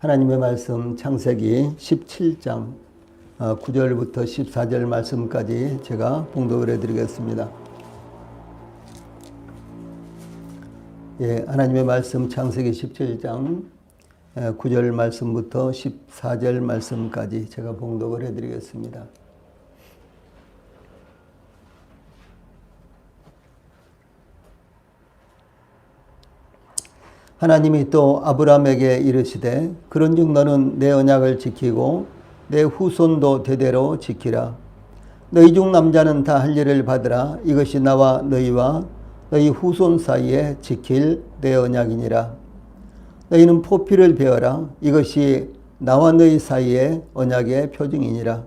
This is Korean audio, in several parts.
하나님의 말씀 창세기 17장 9절부터 14절 말씀까지 제가 봉독을 해드리겠습니다. 하나님의 말씀 창세기 17장 9절 말씀부터 14절 말씀까지 제가 봉독을 해드리겠습니다. 하나님이 또 아브라함에게 이르시되 그런즉 너는 내 언약을 지키고 내 후손도 대대로 지키라. 너희 중 남자는 다 할례를 받으라. 이것이 나와 너희와 너희 후손 사이에 지킬 내 언약이니라. 너희는 포피를 베어라. 이것이 나와 너희 사이에 언약의 표징이니라.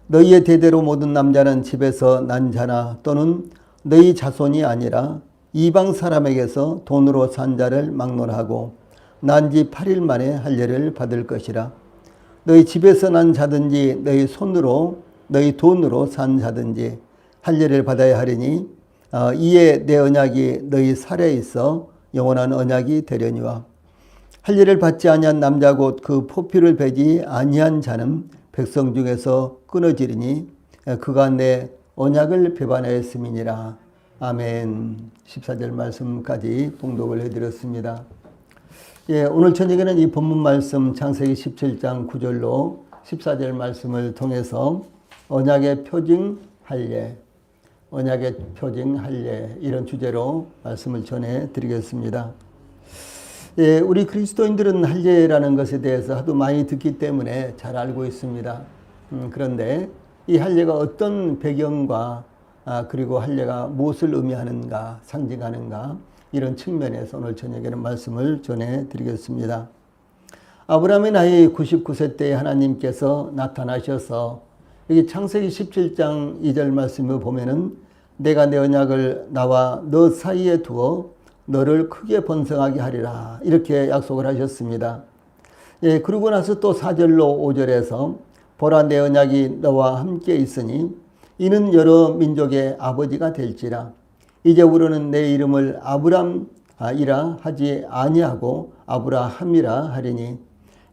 너희의 대대로 모든 남자는 집에서 난 자나 또는 너희 자손이 아니라 이방 사람에게서 돈으로 산 자를 막론하고 난 지 8일 만에 할례를 받을 것이라. 너희 집에서 난 자든지 너희 손으로 너희 돈으로 산 자든지 할례를 받아야 하리니 이에 내 언약이 너희 살에 있어 영원한 언약이 되려니와. 할례를 받지 아니한 남자 곧 그 포피를 베지 아니한 자는 백성 중에서 끊어지리니 그가 내 언약을 배반하였음이니라. 아멘. 14절 말씀까지 봉독을 해드렸습니다. 오늘 저녁에는 이 본문 말씀 창세기 17장 9절로 14절 말씀을 통해서 언약의 표징 할례, 언약의 표징 할례 이런 주제로 말씀을 전해드리겠습니다. 우리 그리스도인들은 할례라는 것에 대해서 하도 많이 듣기 때문에 잘 알고 있습니다. 그런데 이 할례가 어떤 배경과 그리고 할례가 무엇을 의미하는가, 상징하는가 이런 측면에서 오늘 저녁에는 말씀을 전해드리겠습니다. 아브라함의 나이 99세 때에 하나님께서 나타나셔서 여기 창세기 17장 2절 말씀을 보면은 내가 내 언약을 나와 너 사이에 두어 너를 크게 번성하게 하리라 이렇게 약속을 하셨습니다. 그러고 나서 또 4절로 5절에서 보라 내 언약이 너와 함께 있으니 이는 여러 민족의 아버지가 될지라. 이제부로는 내 이름을 아브람이라 하지 아니하고 아브라함이라 하리니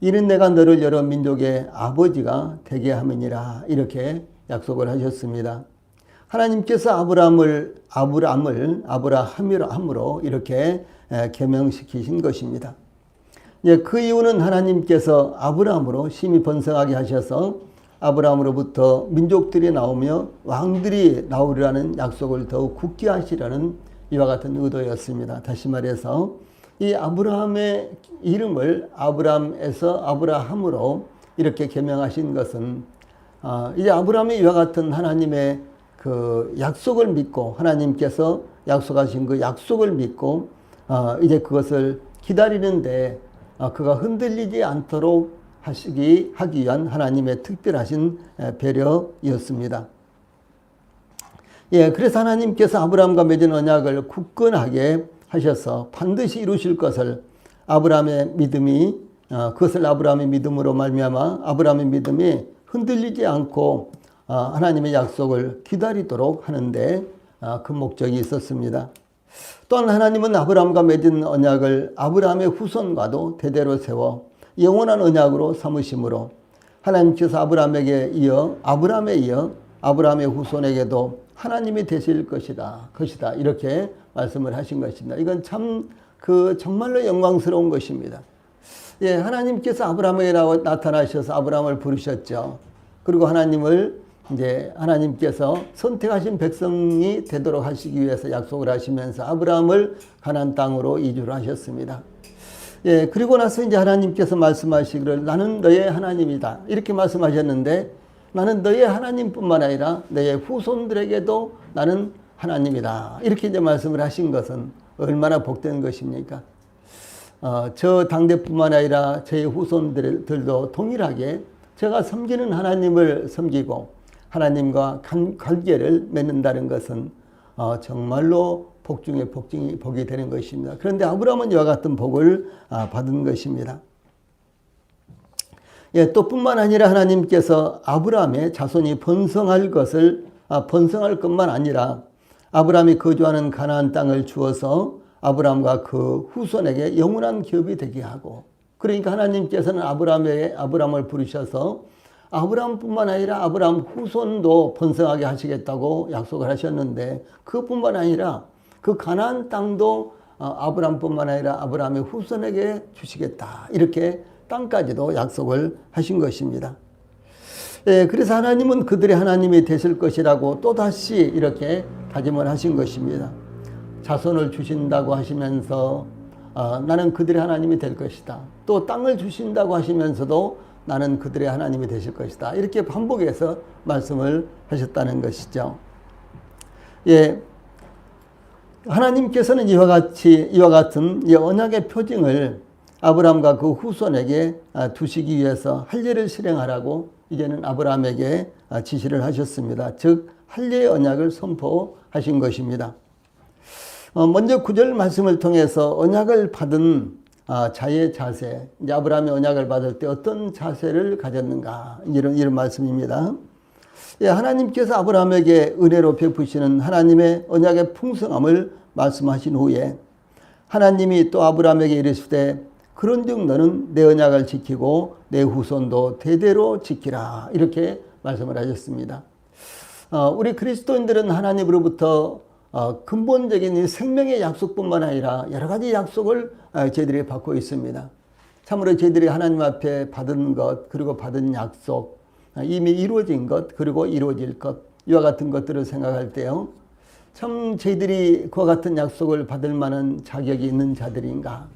이는 내가 너를 여러 민족의 아버지가 되게 함이니라 이렇게 약속을 하셨습니다. 하나님께서 아브라함을 아브라함으로 이렇게 개명시키신 것입니다. 그 이유는 하나님께서 아브라함으로 심히 번성하게 하셔서 아브라함으로부터 민족들이 나오며 왕들이 나오리라는 약속을 더욱 굳게 하시라는 이와 같은 의도였습니다. 다시 말해서 이 아브라함의 이름을 아브람에서 아브라함으로 이렇게 개명하신 것은 이제 아브라함이 이와 같은 하나님의 그 약속을 믿고 하나님께서 약속하신 그 약속을 믿고 이제 그것을 기다리는데 그가 흔들리지 않도록 하기 위한 하나님의 특별하신 배려였습니다. 그래서 하나님께서 아브라함과 맺은 언약을 굳건하게 하셔서 반드시 이루실 것을 아브라함의 믿음이 그것을 아브라함의 믿음으로 말미암아 아브라함의 믿음이 흔들리지 않고 하나님의 약속을 기다리도록 하는데 그 목적이 있었습니다. 또한 하나님은 아브라함과 맺은 언약을 아브라함의 후손과도 대대로 세워 영원한 언약으로 삼으심으로 하나님께서 아브라함에 이어 아브라함의 후손에게도 하나님이 되실 것이다 이렇게 말씀을 하신 것입니다. 이건 참 정말로 영광스러운 것입니다. 하나님께서 아브라함에게 나타나셔서 아브라함을 부르셨죠. 그리고 하나님께서 선택하신 백성이 되도록 하시기 위해서 약속을 하시면서 아브라함을 가나안 땅으로 이주를 하셨습니다. 그리고 나서 이제 하나님께서 말씀하시기를 나는 너의 하나님이다 이렇게 말씀하셨는데 나는 너의 하나님뿐만 아니라 너의 후손들에게도 나는 하나님이다 이렇게 이제 말씀을 하신 것은 얼마나 복된 것입니까? 저 당대뿐만 아니라 저의 후손들도 동일하게 제가 섬기는 하나님을 섬기고 하나님과 관계를 맺는다는 것은 정말로 복 중에 복이 되는 것입니다. 그런데 아브라함은 이와 같은 복을 받은 것입니다. 또 뿐만 아니라 하나님께서 아브라함의 자손이 번성할 것만 아니라 아브라함이 거주하는 가나안 땅을 주어서 아브라함과 그 후손에게 영원한 기업이 되게 하고 그러니까 하나님께서는 아브라함을 부르셔서 아브라함뿐만 아니라 아브라함 후손도 번성하게 하시겠다고 약속을 하셨는데, 그뿐만 아니라 그 가나안 땅도 아브라함뿐만 아니라 아브라함의 후손에게 주시겠다, 이렇게 땅까지도 약속을 하신 것입니다. 그래서 하나님은 그들의 하나님이 되실 것이라고 또다시 이렇게 다짐을 하신 것입니다. 자손을 주신다고 하시면서 나는 그들의 하나님이 될 것이다. 또 땅을 주신다고 하시면서도 나는 그들의 하나님이 되실 것이다. 이렇게 반복해서 말씀을 하셨다는 것이죠. 하나님께서는 이와 같은 이 언약의 표징을 아브라함과 그 후손에게 두시기 위해서 할례를 실행하라고 이제는 아브라함에게 지시를 하셨습니다. 즉 할례의 언약을 선포하신 것입니다. 먼저 9절 말씀을 통해서 언약을 받은 자의 자세, 이제 아브라함의 언약을 받을 때 어떤 자세를 가졌는가, 이런 말씀입니다. 하나님께서 아브라함에게 은혜로 베푸시는 하나님의 언약의 풍성함을 말씀하신 후에 하나님이 또 아브라함에게 이르시되 그런즉 너는 내 언약을 지키고 내 후손도 대대로 지키라, 이렇게 말씀을 하셨습니다. 우리 그리스도인들은 하나님으로부터 근본적인 이 생명의 약속뿐만 아니라 여러 가지 약속을 저희들이 받고 있습니다. 참으로 저희들이 하나님 앞에 받은 것, 그리고 받은 약속, 이미 이루어진 것, 그리고 이루어질 것, 이와 같은 것들을 생각할 때요, 참 저희들이 그와 같은 약속을 받을 만한 자격이 있는 자들인가,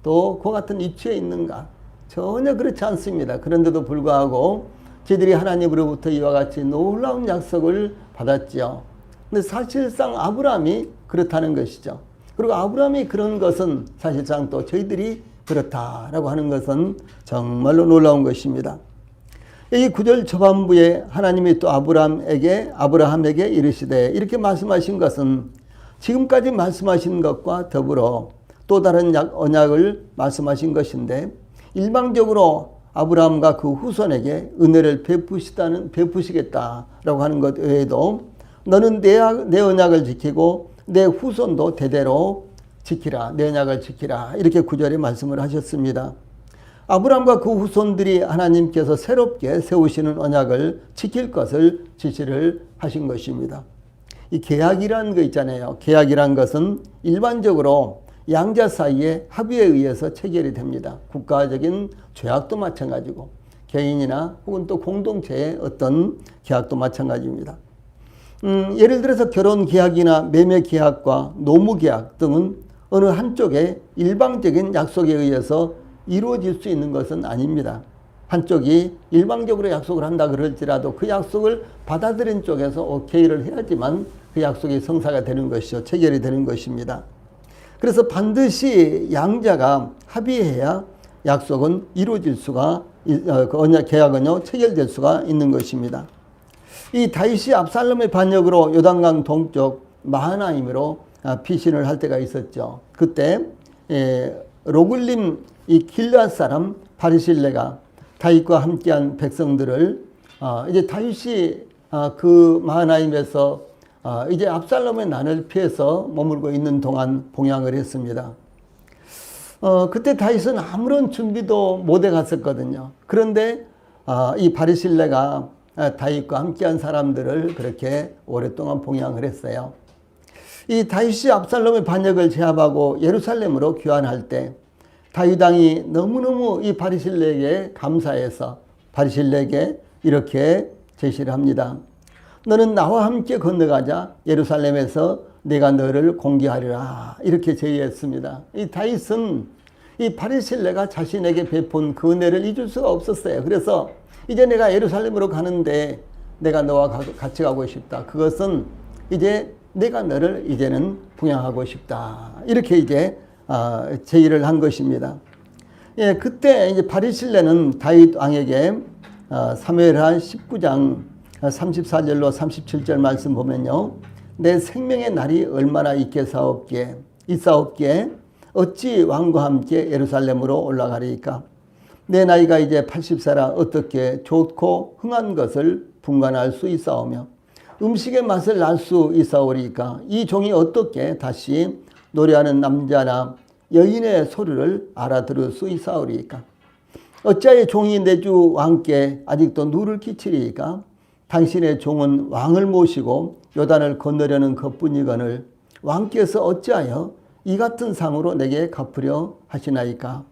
또 그와 같은 위치에 있는가, 전혀 그렇지 않습니다. 그런데도 불구하고 저희들이 하나님으로부터 이와 같이 놀라운 약속을 받았죠. 근데 사실상 아브라함이 그렇다는 것이죠. 그리고 아브라함이 그런 것은 사실상 또 저희들이 그렇다라고 하는 것은 정말로 놀라운 것입니다. 이 9절 초반부에 하나님이 또 아브라함에게 이르시되, 이렇게 말씀하신 것은 지금까지 말씀하신 것과 더불어 또 다른 언약을 말씀하신 것인데, 일방적으로 아브라함과 그 후손에게 은혜를 베푸시겠다라고 하는 것 외에도 너는 내 언약을 지키고 내 후손도 대대로 지키라, 내 언약을 지키라, 이렇게 9절에 말씀을 하셨습니다. 아브라함과 그 후손들이 하나님께서 새롭게 세우시는 언약을 지킬 것을 지시를 하신 것입니다. 이 계약이라는 거 있잖아요. 계약이라는 것은 일반적으로 양자 사이의 합의에 의해서 체결이 됩니다. 국가적인 조약도 마찬가지고 개인이나 혹은 또 공동체의 어떤 계약도 마찬가지입니다. 예를 들어서 결혼 계약이나 매매 계약과 노무 계약 등은 어느 한쪽의 일방적인 약속에 의해서 이루어질 수 있는 것은 아닙니다. 한쪽이 일방적으로 약속을 한다 그럴지라도 그 약속을 받아들인 쪽에서 오케이를 해야지만 그 약속이 성사가 되는 것이죠. 체결이 되는 것입니다. 그래서 반드시 양자가 합의해야 약속은 이루어질 수가, 언약 계약은요, 체결될 수가 있는 것입니다. 이 다윗이 압살롬의 반역으로 요단강 동쪽 마하나임으로 피신을 할 때가 있었죠. 그때 로글림 이 길앗 사람 바르실레가 다윗과 함께한 백성들을 이제 다윗이 그 마하나임에서 이제 압살롬의 난을 피해서 머물고 있는 동안 봉양을 했습니다. 그때 다윗은 아무런 준비도 못 해갔었거든요. 그런데 이 바르실레가 다윗과 함께한 사람들을 그렇게 오랫동안 봉양을 했어요. 이 다윗이 압살롬의 반역을 제압하고 예루살렘으로 귀환할 때 다윗 왕이 너무너무 이 바르실레에게 감사해서 바르실레에게 이렇게 제시를 합니다. 너는 나와 함께 건너가자. 예루살렘에서 내가 너를 공개하리라. 이렇게 제의했습니다. 이 다윗은 이 바르실레가 자신에게 베푼 그 은혜를 잊을 수가 없었어요. 그래서 이제 내가 예루살렘으로 가는데 내가 너와 같이 가고 싶다. 그것은 이제 내가 너를 이제는 부양하고 싶다. 이렇게 이제 제의를 한 것입니다. 예, 그때 이제 바르실레는 다윗 왕에게 사무엘하 19장 34절로 37절 말씀 보면요. 내 생명의 날이 얼마나 있겠사옵기에 어찌 왕과 함께 예루살렘으로 올라가리이까. 내 나이가 이제 80세라 어떻게 좋고 흥한 것을 분간할 수 있사오며 음식의 맛을 알 수 있사오리이까. 이 종이 어떻게 다시 노래하는 남자나 여인의 소리를 알아들을 수 있사오리이까. 어찌하여 종이 내 주 왕께 아직도 누를 끼치리이까? 당신의 종은 왕을 모시고 요단을 건너려는 것뿐이거늘 왕께서 어찌하여 이 같은 상으로 내게 갚으려 하시나이까?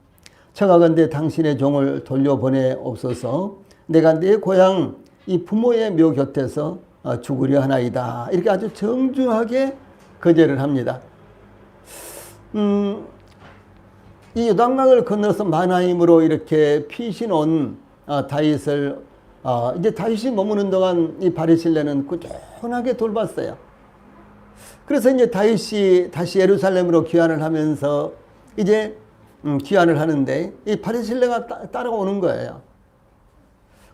청하건대 당신의 종을 돌려보내옵소서. 내가 내 고향 이 부모의 묘 곁에서 죽으려 하나이다. 이렇게 아주 정중하게 거절을 합니다. 이 요단강을 건너서 마나임으로 이렇게 피신 온 다윗을 이제 다윗이 머무는 동안 이 바리실레는 꾸준하게 돌봤어요. 그래서 이제 다윗이 다시 예루살렘으로 귀환을 하면서 이제 귀환을 하는데 이 바리실레가 따라오는 거예요.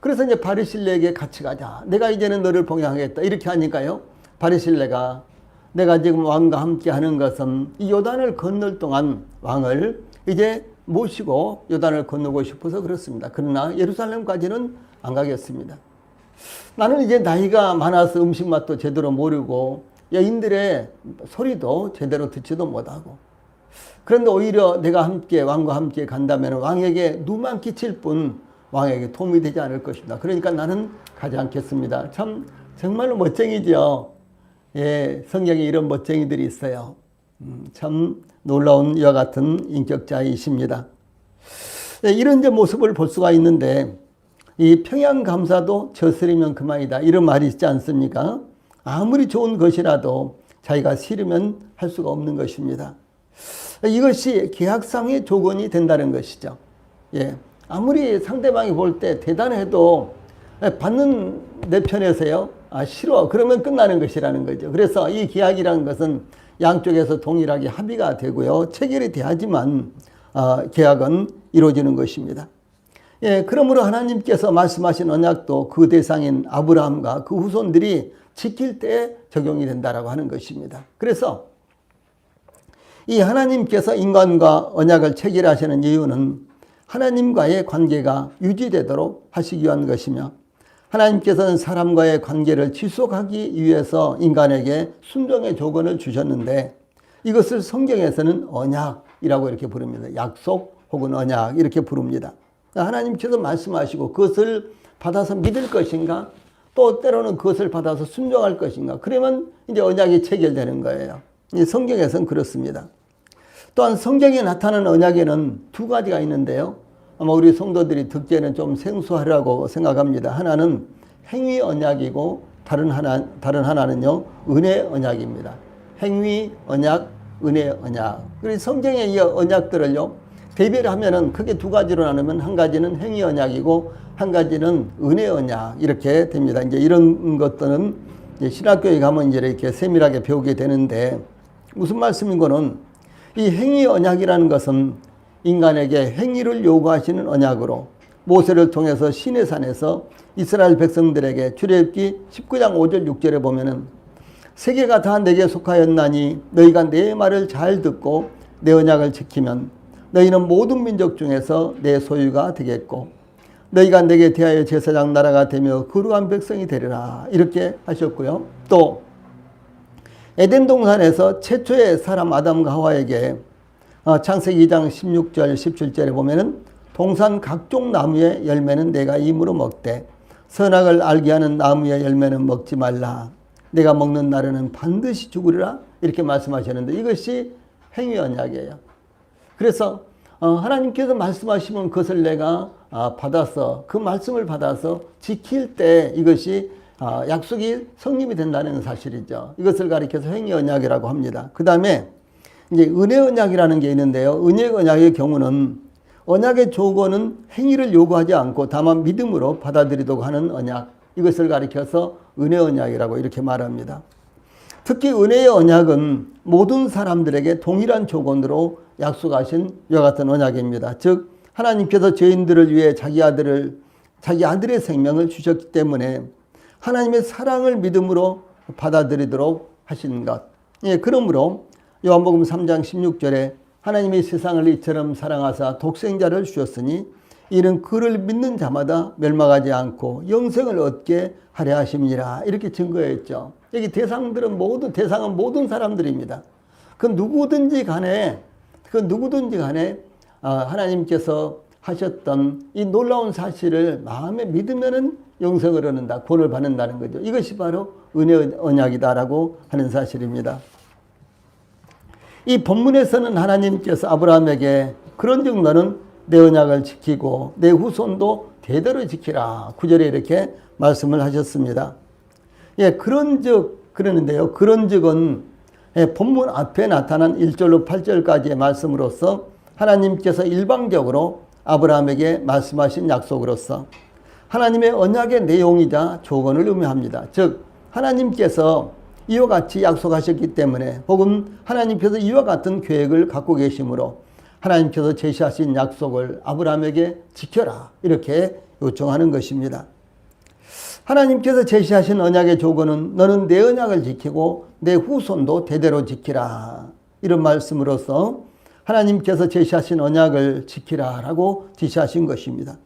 그래서 이제 바리실레에게 같이 가자. 내가 이제는 너를 봉양하겠다. 이렇게 하니까요. 바리실레가 내가 지금 왕과 함께 하는 것은 이 요단을 건널 동안 왕을 이제 모시고 요단을 건너고 싶어서 그렇습니다. 그러나 예루살렘까지는 안 가겠습니다. 나는 이제 나이가 많아서 음식 맛도 제대로 모르고 여인들의 소리도 제대로 듣지도 못하고 그런데 오히려 내가 함께 왕과 함께 간다면 왕에게 누만 끼칠 뿐 왕에게 도움이 되지 않을 것입니다. 그러니까 나는 가지 않겠습니다. 참 정말로 멋쟁이죠. 예, 성경에 이런 멋쟁이들이 있어요. 참 놀라운 이와 같은 인격자이십니다. 네, 이런 이제 모습을 볼 수가 있는데 이 평양감사도 저스리면 그만이다. 이런 말이 있지 않습니까? 아무리 좋은 것이라도 자기가 싫으면 할 수가 없는 것입니다. 이것이 계약상의 조건이 된다는 것이죠. 예, 아무리 상대방이 볼 때 대단해도 받는 내 편에서요. 싫어. 그러면 끝나는 것이라는 거죠. 그래서 이 계약이라는 것은 양쪽에서 동일하게 합의가 되고요. 체결이 돼야지만 계약은 이루어지는 것입니다. 예, 그러므로 하나님께서 말씀하신 언약도 그 대상인 아브라함과 그 후손들이 지킬 때 적용이 된다라고 하는 것입니다. 그래서 이 하나님께서 인간과 언약을 체결하시는 이유는 하나님과의 관계가 유지되도록 하시기 위한 것이며 하나님께서는 사람과의 관계를 지속하기 위해서 인간에게 순종의 조건을 주셨는데 이것을 성경에서는 언약이라고 이렇게 부릅니다. 약속 혹은 언약 이렇게 부릅니다. 하나님께서 말씀하시고 그것을 받아서 믿을 것인가 또 때로는 그것을 받아서 순종할 것인가 그러면 이제 언약이 체결되는 거예요. 성경에서는 그렇습니다. 또한 성경에 나타나는 언약에는 두 가지가 있는데요. 아마 우리 성도들이 듣기에는 좀 생소하라고 생각합니다. 하나는 행위 언약이고 다른 하나는요 은혜 언약입니다. 행위 언약, 은혜 언약. 그리고 성경의 이 언약들을요 대비를 하면은 크게 두 가지로 나누면 한 가지는 행위 언약이고 한 가지는 은혜 언약 이렇게 됩니다. 이제 이런 것들은 이제 신학교에 가면 이제 이렇게 세밀하게 배우게 되는데 무슨 말씀인 거는 이 행위 언약이라는 것은 인간에게 행위를 요구하시는 언약으로 모세를 통해서 시내산에서 이스라엘 백성들에게 출애굽기 19장 5절 6절에 보면은 세계가 다 내게 속하였나니 너희가 내 말을 잘 듣고 내 언약을 지키면 너희는 모든 민족 중에서 내 소유가 되겠고 너희가 내게 대하여 제사장 나라가 되며 거룩한 백성이 되리라 이렇게 하셨고요. 또 에덴 동산에서 최초의 사람 아담과 하와에게 창세기 2장 16절 17절에 보면은 동산 각종 나무의 열매는 내가 임으로 먹되 선악을 알게 하는 나무의 열매는 먹지 말라. 내가 먹는 날에는 반드시 죽으리라 이렇게 말씀하셨는데 이것이 행위 언약이에요. 그래서 하나님께서 말씀하시면 그것을 내가 받아서 그 말씀을 받아서 지킬 때 이것이 약속이 성립이 된다는 사실이죠. 이것을 가리켜서 행위 언약이라고 합니다. 그 다음에 이제 은혜 언약이라는 게 있는데요. 은혜 언약의 경우는 언약의 조건은 행위를 요구하지 않고 다만 믿음으로 받아들이도록 하는 언약. 이것을 가리켜서 은혜 언약이라고 이렇게 말합니다. 특히 은혜의 언약은 모든 사람들에게 동일한 조건으로 약속하신 이와 같은 언약입니다. 즉 하나님께서 죄인들을 위해 자기 아들의 생명을 주셨기 때문에 하나님의 사랑을 믿음으로 받아들이도록 하신 것. 예, 그러므로 요한복음 3장 16절에 하나님이 세상을 이처럼 사랑하사 독생자를 주셨으니 이는 그를 믿는 자마다 멸망하지 않고 영생을 얻게 하려 하심이라 이렇게 증거했죠. 여기 대상은 모든 사람들입니다. 그 누구든지 간에 하나님께서 하셨던 이 놀라운 사실을 마음에 믿으면은 영생을 얻는다, 구원을 받는다는 거죠. 이것이 바로 은혜 언약이다라고 하는 사실입니다. 이 본문에서는 하나님께서 아브라함에게 그런즉 너는 내 언약을 지키고 내 후손도 대대로 지키라. 9절에 이렇게 말씀을 하셨습니다. 예, 그런즉 그러는데요. 그런즉은 본문 앞에 나타난 1절로 8절까지의 말씀으로서 하나님께서 일방적으로 아브라함에게 말씀하신 약속으로서 하나님의 언약의 내용이자 조건을 의미합니다. 즉 하나님께서 이와 같이 약속하셨기 때문에 혹은 하나님께서 이와 같은 계획을 갖고 계시므로 하나님께서 제시하신 약속을 아브라함에게 지켜라 이렇게 요청하는 것입니다. 하나님께서 제시하신 언약의 조건은 너는 내 언약을 지키고 내 후손도 대대로 지키라 이런 말씀으로서 하나님께서 제시하신 언약을 지키라라고 지시하신 것입니다.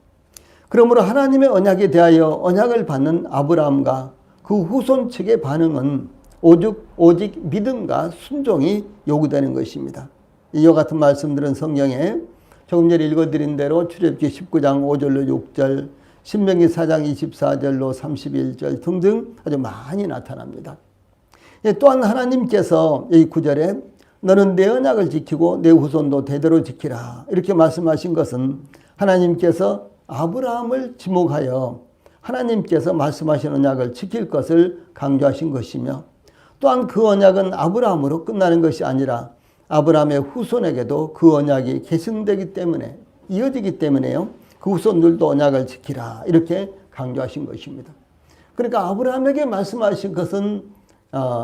그러므로 하나님의 언약에 대하여 언약을 받는 아브라함과 그 후손 측의 반응은 오직 믿음과 순종이 요구되는 것입니다. 이와 같은 말씀들은 성경에 조금 전에 읽어드린 대로 출애굽기 19장 5절로 6절, 신명기 4장 24절로 31절 등등 아주 많이 나타납니다. 또한 하나님께서 이 9절에 너는 내 언약을 지키고 내 후손도 대대로 지키라 이렇게 말씀하신 것은 하나님께서 아브라함을 지목하여 하나님께서 말씀하신 언약을 지킬 것을 강조하신 것이며 또한 그 언약은 아브라함으로 끝나는 것이 아니라 아브라함의 후손에게도 그 언약이 계승되기 때문에 이어지기 때문에요. 그 후손들도 언약을 지키라 이렇게 강조하신 것입니다. 그러니까 아브라함에게 말씀하신 것은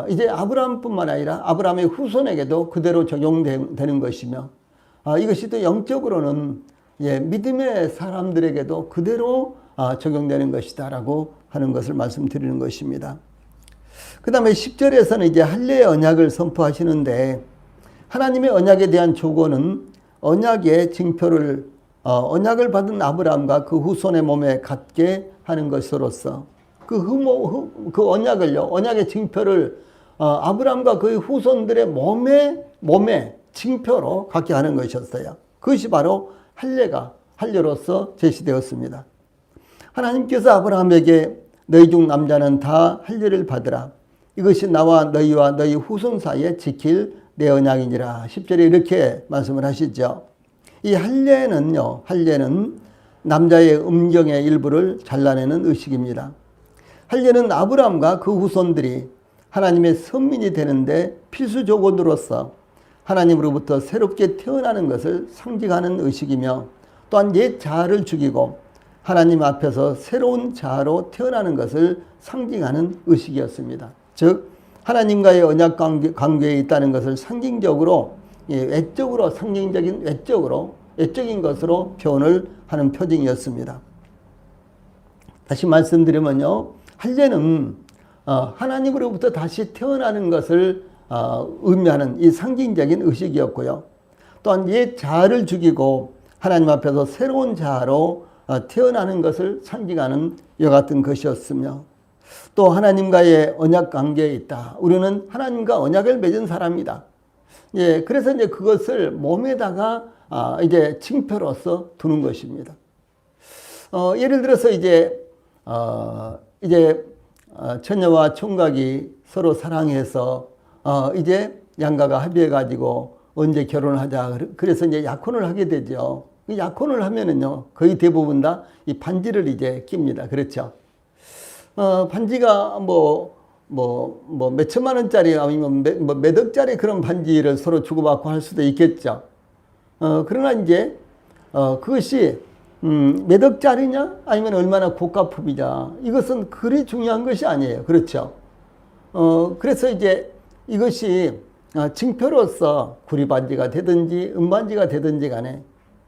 이제 아브라함뿐만 아니라 아브라함의 후손에게도 그대로 적용되는 것이며 이것이 또 영적으로는 믿음의 사람들에게도 그대로 적용되는 것이다라고 하는 것을 말씀드리는 것입니다. 그 다음에 10절에서는 이제 할례의 언약을 선포하시는데 하나님의 언약에 대한 조건은 언약의 징표를 언약을 받은 아브라함과 그 후손의 몸에 갖게 하는 것으로서 그 언약을요, 언약의 징표를 아브라함과 그의 후손들의 몸에 징표로 갖게 하는 것이었어요. 그것이 바로 할례로서 제시되었습니다. 하나님께서 아브라함에게 너희 중 남자는 다 할례를 받으라. 이것이 나와 너희와 너희 후손 사이에 지킬 내 언약이니라. 10절에 이렇게 말씀을 하시죠. 이 할례는 남자의 음경의 일부를 잘라내는 의식입니다. 할례는 아브라함과 그 후손들이 하나님의 선민이 되는데 필수 조건으로서 하나님으로부터 새롭게 태어나는 것을 상징하는 의식이며 또한 옛 자아를 죽이고 하나님 앞에서 새로운 자아로 태어나는 것을 상징하는 의식이었습니다. 즉 하나님과의 언약 관계에 있다는 것을 상징적으로 외적인 것으로 표현을 하는 표징이었습니다. 다시 말씀드리면요, 할례는 하나님으로부터 다시 태어나는 것을 의미하는 이 상징적인 의식이었고요. 또한 옛 자아를 죽이고 하나님 앞에서 새로운 자아로 태어나는 것을 상징하는 이와 같은 것이었으며 또 하나님과의 언약 관계에 있다. 우리는 하나님과 언약을 맺은 사람이다. 그래서 이제 그것을 몸에다가 이제 징표로서 두는 것입니다. 예를 들어서 이제 처녀와 총각이 서로 사랑해서 이제 양가가 합의해 가지고 언제 결혼을 하자. 그래서 이제 약혼을 하게 되죠. 약혼을 하면은요, 거의 대부분 다 이 반지를 이제 낍니다. 그렇죠. 반지가 몇 천만 원짜리 아니면 몇 억짜리 그런 반지를 서로 주고받고 할 수도 있겠죠. 그러나 이제 그것이 몇 억짜리냐 아니면 얼마나 고가품이냐 이것은 그리 중요한 것이 아니에요. 그렇죠. 그래서 이제 이것이 징표로서 구리반지가 되든지 은반지가 되든지 간에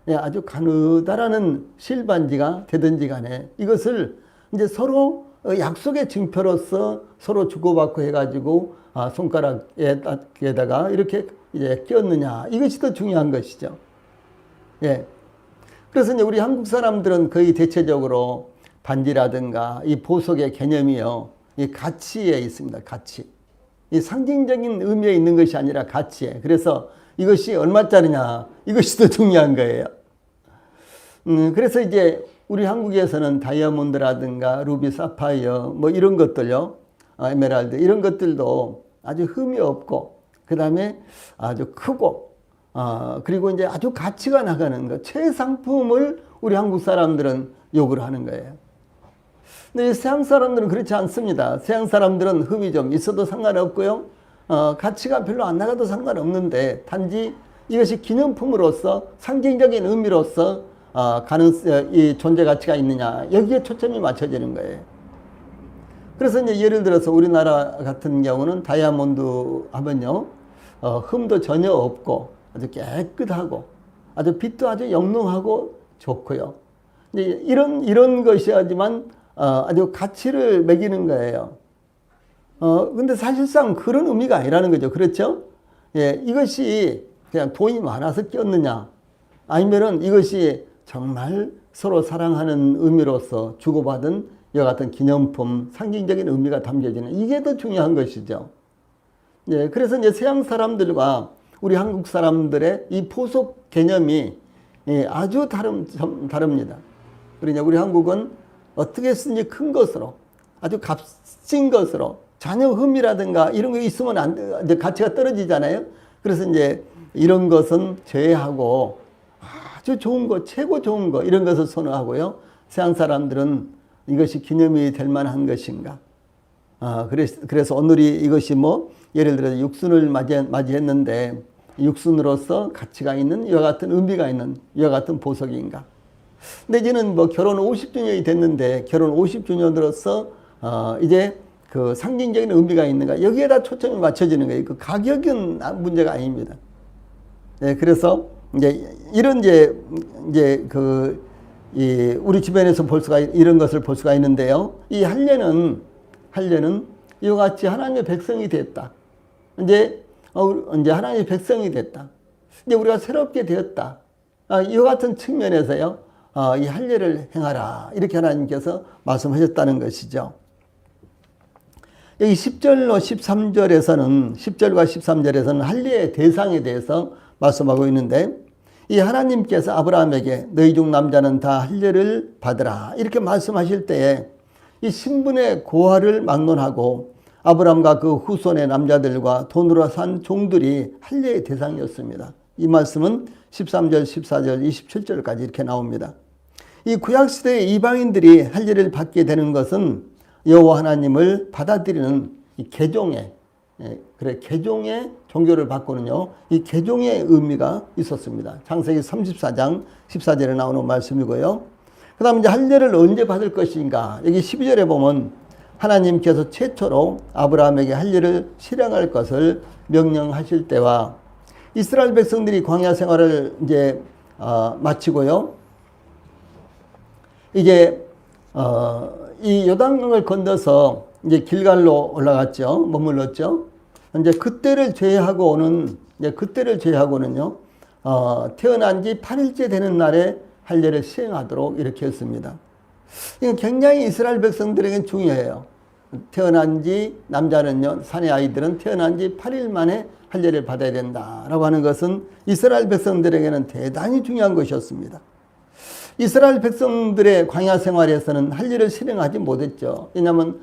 아주 가느다라는 실반지가 되든지 간에 이것을 이제 서로 약속의 징표로서 서로 주고받고 해가지고 손가락에다가 이렇게 이제 끼얹느냐 이것이 더 중요한 것이죠. 그래서 이제 우리 한국 사람들은 거의 대체적으로 반지라든가 이 보석의 개념이요, 이 가치에 있습니다. 가치. 이 상징적인 의미에 있는 것이 아니라 가치에. 그래서 이것이 얼마짜리냐 이것이 더 중요한 거예요. 그래서 이제 우리 한국에서는 다이아몬드라든가 루비, 사파이어 뭐 이런 것들요, 에메랄드 이런 것들도 아주 흠이 없고 그 다음에 아주 크고 그리고 이제 아주 가치가 나가는 것, 최상품을 우리 한국 사람들은 요구를 하는 거예요. 근데 서양 사람들은 그렇지 않습니다. 서양 사람들은 흠이 좀 있어도 상관없고요, 가치가 별로 안 나가도 상관없는데 단지 이것이 기념품으로서 상징적인 의미로서 이 존재 가치가 있느냐, 여기에 초점이 맞춰지는 거예요. 그래서 이제 예를 들어서 우리나라 같은 경우는 다이아몬드 하면요, 흠도 전혀 없고 아주 깨끗하고 아주 빛도 아주 영롱하고 좋고요. 이제 이런 것이야지만 아주 가치를 매기는 거예요. 근데 사실상 그런 의미가 아니라는 거죠. 그렇죠? 예, 이것이 그냥 돈이 많아서 꼈느냐, 아니면은 이것이 정말 서로 사랑하는 의미로서 주고받은 이와 같은 기념품, 상징적인 의미가 담겨지는, 이게 더 중요한 것이죠. 예, 그래서 이제 서양 사람들과 우리 한국 사람들의 이 보석 개념이 아주 다릅니다. 그러냐, 우리 한국은 어떻게 쓰니 큰 것으로, 아주 값진 것으로, 잔여 흠이라든가 이런 거 있으면 이제 가치가 떨어지잖아요. 그래서 이제 이런 것은 제외하고 아주 좋은 거, 최고 좋은 거, 이런 것을 선호하고요. 서양 사람들은 이것이 기념이 될 만한 것인가. 그래서 오늘이 이것이 뭐 예를 들어서 육순을 맞이했는데 육순으로서 가치가 있는 이와 같은 의미가 있는 이와 같은 보석인가. 내지는 뭐 결혼 50주년이 됐는데 결혼 50주년으로서 이제 그 상징적인 의미가 있는가, 여기에다 초점이 맞춰지는 거예요. 그 가격은 문제가 아닙니다. 네, 그래서 이제 이런 우리 주변에서 이런 것을 볼 수가 있는데요. 이 할례는 이와 같이 하나님의 백성이 됐다. 이제 하나님의 백성이 됐다. 이제 우리가 새롭게 되었다. 이와 같은 측면에서요, 이 할례를 행하라, 이렇게 하나님께서 말씀하셨다는 것이죠. 여기 10절로 13절에서는 10절과 13절에서는 할례의 대상에 대해서 말씀하고 있는데, 이 하나님께서 아브라함에게 너희 중 남자는 다 할례를 받으라 이렇게 말씀하실 때에 이 신분의 고하를 막론하고 아브라함과 그 후손의 남자들과 돈으로 산 종들이 할례의 대상이었습니다. 이 말씀은 13절, 14절, 27절까지 이렇게 나옵니다. 이 구약시대의 이방인들이 할례를 받게 되는 것은 여호와 하나님을 받아들이는 이 개종의 종교를 받고는요, 이 개종의 의미가 있었습니다. 창세기 34장 14절에 나오는 말씀이고요. 그 다음 이제 할례를 언제 받을 것인가. 여기 12절에 보면 하나님께서 최초로 아브라함에게 할례를 실행할 것을 명령하실 때와 이스라엘 백성들이 광야 생활을 이제 마치고요, 이제 이 요단강을 건너서 이제 길갈로 올라갔죠. 머물렀죠. 이제 그때를 제외하고는요, 태어난 지 8일째 되는 날에 할례를 시행하도록 이렇게 했습니다. 이건 굉장히 이스라엘 백성들에게는 중요해요. 태어난 지, 남자는요, 사내 아이들은 태어난 지 8일 만에 할례를 받아야 된다라고 하는 것은 이스라엘 백성들에게는 대단히 중요한 것이었습니다. 이스라엘 백성들의 광야 생활에서는 할례를 실행하지 못했죠. 왜냐하면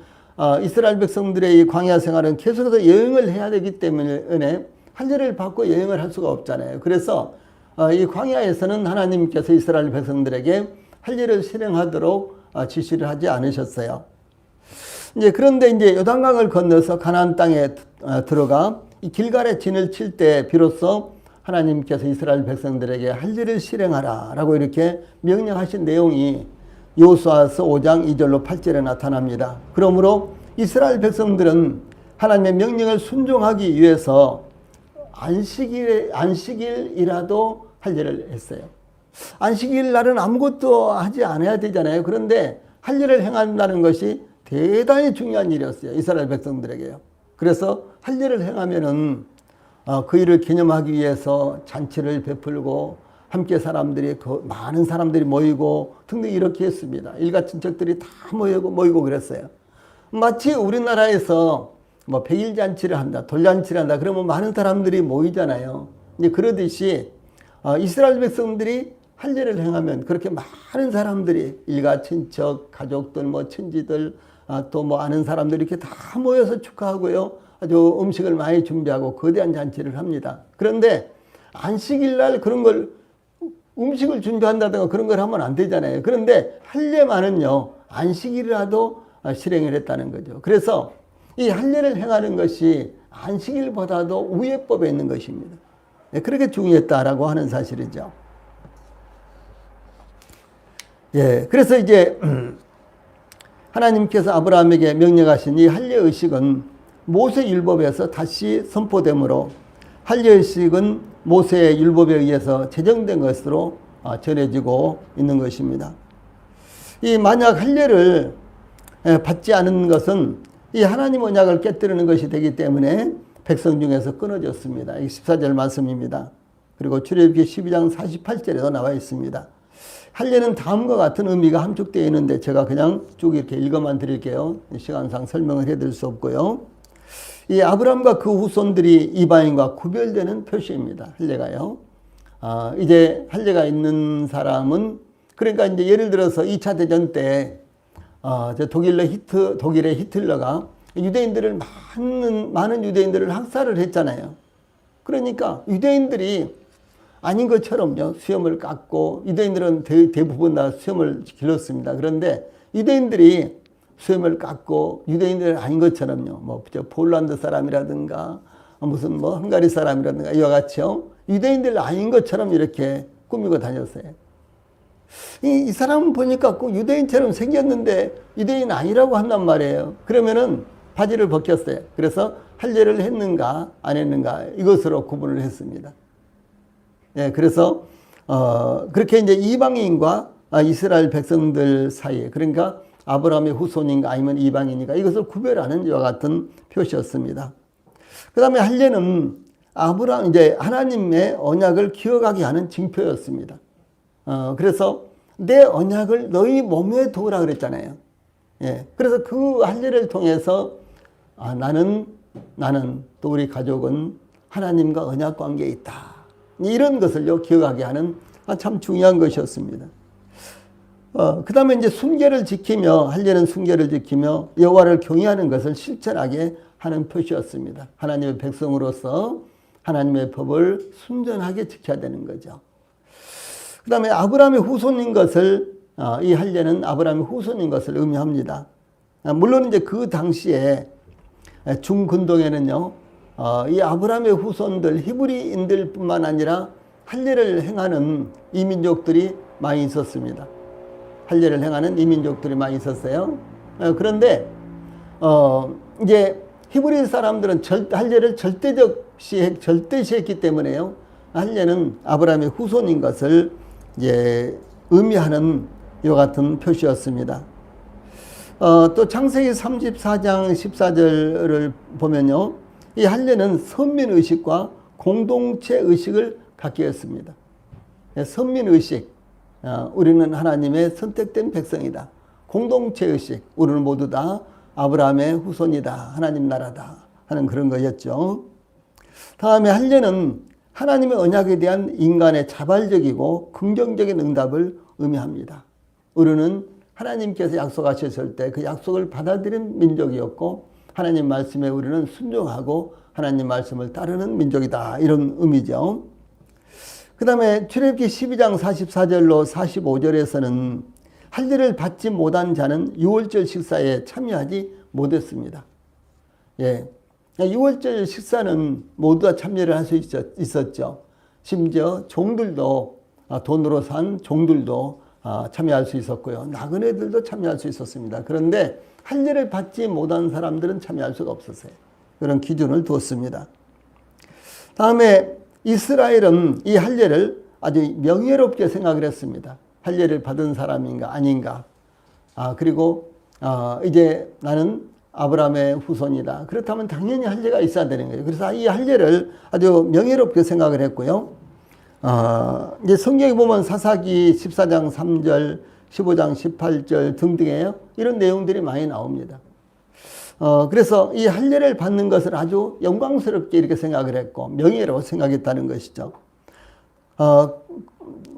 이스라엘 백성들의 이 광야 생활은 계속해서 여행을 해야 되기 때문에 할례를 받고 여행을 할 수가 없잖아요. 그래서 이 광야에서는 하나님께서 이스라엘 백성들에게 할례를 실행하도록 지시를 하지 않으셨어요. 그런데 이제 요단강을 건너서 가나안 땅에 들어가 이 길갈에 진을 칠 때 비로소 하나님께서 이스라엘 백성들에게 할례를 실행하라라고 이렇게 명령하신 내용이 여호수아서 5장 2절로 8절에 나타납니다. 그러므로 이스라엘 백성들은 하나님의 명령을 순종하기 위해서 안식일이라도 할례를 했어요. 안식일 날은 아무것도 하지 않아야 되잖아요. 그런데 할례를 행한다는 것이 대단히 중요한 일이었어요. 이스라엘 백성들에게요. 그래서 할례를 행하면은 그 일을 기념하기 위해서 잔치를 베풀고 함께 많은 사람들이 모이고 등등 이렇게 했습니다. 일가 친척들이 다 모이고 그랬어요. 마치 우리나라에서 뭐 백일 잔치를 한다, 돌잔치를 한다, 그러면 많은 사람들이 모이잖아요. 이제 그러듯이 이스라엘 백성들이 할례를 행하면 그렇게 많은 사람들이 일가 친척, 가족들, 뭐 친지들, 또 뭐 아는 사람들이 이렇게 다 모여서 축하하고요. 아주 음식을 많이 준비하고 거대한 잔치를 합니다. 그런데 안식일 날 그런 걸 음식을 준비한다든가 그런 걸 하면 안 되잖아요. 그런데 할례만은요, 안식일이라도 실행을 했다는 거죠. 그래서 이 할례를 행하는 것이 안식일보다도 우회법에 있는 것입니다. 그렇게 중요했다라고 하는 사실이죠. 예, 그래서 이제 하나님께서 아브라함에게 명령하신 이 할례 의식은 모세 율법에서 다시 선포되므로 할례 의식은 모세의 율법에 의해서 제정된 것으로 전해지고 있는 것입니다. 이 만약 할례를 받지 않은 것은 이 하나님 언약을 깨뜨리는 것이 되기 때문에 백성 중에서 끊어졌습니다. 이 14절 말씀입니다. 그리고 출애굽기 12장 48절에도 나와 있습니다. 할례는 다음과 같은 의미가 함축되어 있는데 제가 그냥 쭉 이렇게 읽어만 드릴게요. 시간상 설명을 해드릴 수 없고요. 이 아브라함과 그 후손들이 이방인과 구별되는 표시입니다. 할례가요. 이제 할례가 있는 사람은 그러니까 이제 예를 들어서 2차 대전 때 독일의 히틀러가 유대인들을 많은 유대인들을 학살을 했잖아요. 그러니까 유대인들이 아닌 것처럼요, 수염을 깎고, 유대인들은 대부분 다 수염을 길렀습니다. 그런데 유대인들이 수염을 깎고 유대인들 아닌 것처럼요, 뭐 폴란드 사람이라든가 무슨 뭐 헝가리 사람이라든가 이와 같이요, 유대인들 아닌 것처럼 이렇게 꾸미고 다녔어요. 이 사람은 보니까 꼭 유대인처럼 생겼는데 유대인 아니라고 한단 말이에요. 그러면은 바지를 벗겼어요. 그래서 할례를 했는가 안 했는가 이것으로 구분을 했습니다. 예, 그래서 그렇게 이제 이방인과 이스라엘 백성들 사이에, 그러니까 아브라함의 후손인가 아니면 이방인인가 이것을 구별하는 이와 같은 표시였습니다. 그 다음에 할례는 이제 하나님의 언약을 기억하게 하는 징표였습니다. 그래서 내 언약을 너희 몸에 두으라 그랬잖아요. 예, 그래서 그 할례를 통해서 나는 또 우리 가족은 하나님과 언약 관계에 있다. 이런 것을요, 기억하게 하는 참 중요한 것이었습니다. 그 다음에 이제 순결을 지키며, 할례는 순결을 지키며 여호와를 경외하는 것을 실천하게 하는 표시였습니다. 하나님의 백성으로서 하나님의 법을 순전하게 지켜야 되는 거죠. 그 다음에 아브라함의 후손인 것을, 이 할례는 아브라함의 후손인 것을 의미합니다. 물론 이제 그 당시에 중근동에는요, 이 아브라함의 후손들, 히브리인들 뿐만 아니라 할례를 행하는 이민족들이 많이 있었습니다. 할례를 행하는 이민족들이 많이 있었어요. 그런데, 이제 히브리 사람들은 할례를 절대시했기 때문에요. 할례는 아브라함의 후손인 것을 이제 의미하는 이와 같은 표시였습니다. 또 창세기 34장 14절을 보면요, 이 할례는 선민의식과 공동체의식을 갖게 했습니다. 선민의식, 우리는 하나님의 선택된 백성이다. 공동체의식, 우리는 모두 다 아브라함의 후손이다. 하나님 나라다. 하는 그런 거였죠. 다음에 할례는 하나님의 언약에 대한 인간의 자발적이고 긍정적인 응답을 의미합니다. 우리는 하나님께서 약속하셨을 때 그 약속을 받아들인 민족이었고, 하나님 말씀에 우리는 순종하고 하나님 말씀을 따르는 민족이다. 이런 의미죠. 그 다음에 출애굽기 12장 44절로 45절에서는 할례를 받지 못한 자는 유월절 식사에 참여하지 못했습니다. 예, 유월절 식사는 모두 다 참여를 할 수 있었죠. 심지어 종들도, 돈으로 산 종들도 참여할 수 있었고요. 나그네들도 참여할 수 있었습니다. 그런데 할례를 받지 못한 사람들은 참여할 수가 없었어요. 그런 기준을 두었습니다. 다음에 이스라엘은 이 할례를 아주 명예롭게 생각을 했습니다. 할례를 받은 사람인가 아닌가. 그리고 이제 나는 아브라함의 후손이다. 그렇다면 당연히 할례가 있어야 되는 거예요. 그래서 이 할례를 아주 명예롭게 생각을 했고요. 이제 성경에 보면 사사기 14장 3절, 15장 18절 등등에요. 이런 내용들이 많이 나옵니다. 그래서 이 할례를 받는 것을 아주 영광스럽게 이렇게 생각을 했고 명예로 생각했다는 것이죠. 어,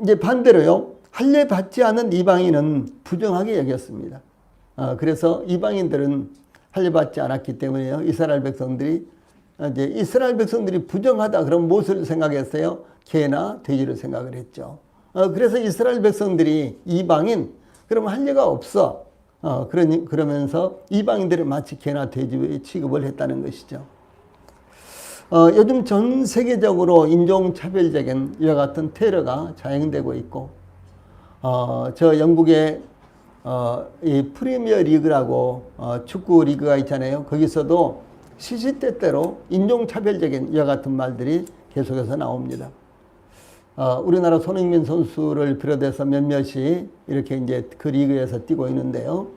이제 반대로요. 할례 받지 않은 이방인은 부정하게 여겼습니다. 그래서 이방인들은 할례 받지 않았기 때문에요. 이스라엘 백성들이 이제 이스라엘 백성들이 부정하다 그럼 무엇을 생각했어요? 개나 돼지를 생각을 했죠. 그래서 이스라엘 백성들이 이방인 그러면 할례가 없어. 그러면서 이방인들을 마치 개나 돼지 취급을 했다는 것이죠. 요즘 전 세계적으로 인종차별적인 이와 같은 테러가 자행되고 있고, 저 영국의 이 프리미어 리그라고 축구 리그가 있잖아요. 거기서도 시시때때로 인종차별적인 이와 같은 말들이 계속해서 나옵니다. 우리나라 손흥민 선수를 비롯해서 몇몇이 이렇게 이제 그 리그에서 뛰고 있는데요.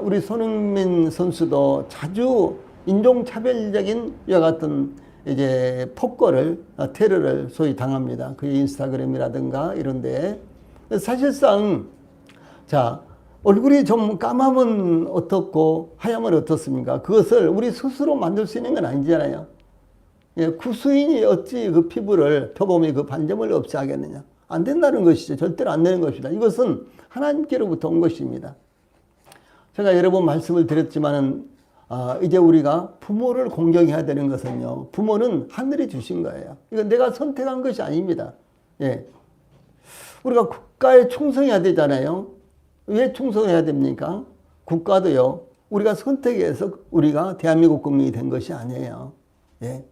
우리 손흥민 선수도 자주 인종차별적인 이와 같은 이제 폭거를, 테러를 소위 당합니다. 그 인스타그램이라든가 이런데. 사실상, 자, 얼굴이 좀 까마면 어떻고 하얗면 어떻습니까? 그것을 우리 스스로 만들 수 있는 건 아니잖아요. 예, 구수인이 어찌 그 피부를 표범이 그 반점을 없이 하겠느냐. 안 된다는 것이죠. 절대로 안 되는 것입니다. 이것은 하나님께로부터 온 것입니다. 제가 여러 번 말씀을 드렸지만은 이제 우리가 부모를 공경해야 되는 것은요. 부모는 하늘이 주신 거예요. 이건 내가 선택한 것이 아닙니다. 예. 우리가 국가에 충성해야 되잖아요. 왜 충성해야 됩니까? 국가도요. 우리가 선택해서 우리가 대한민국 국민이 된 것이 아니에요. 예.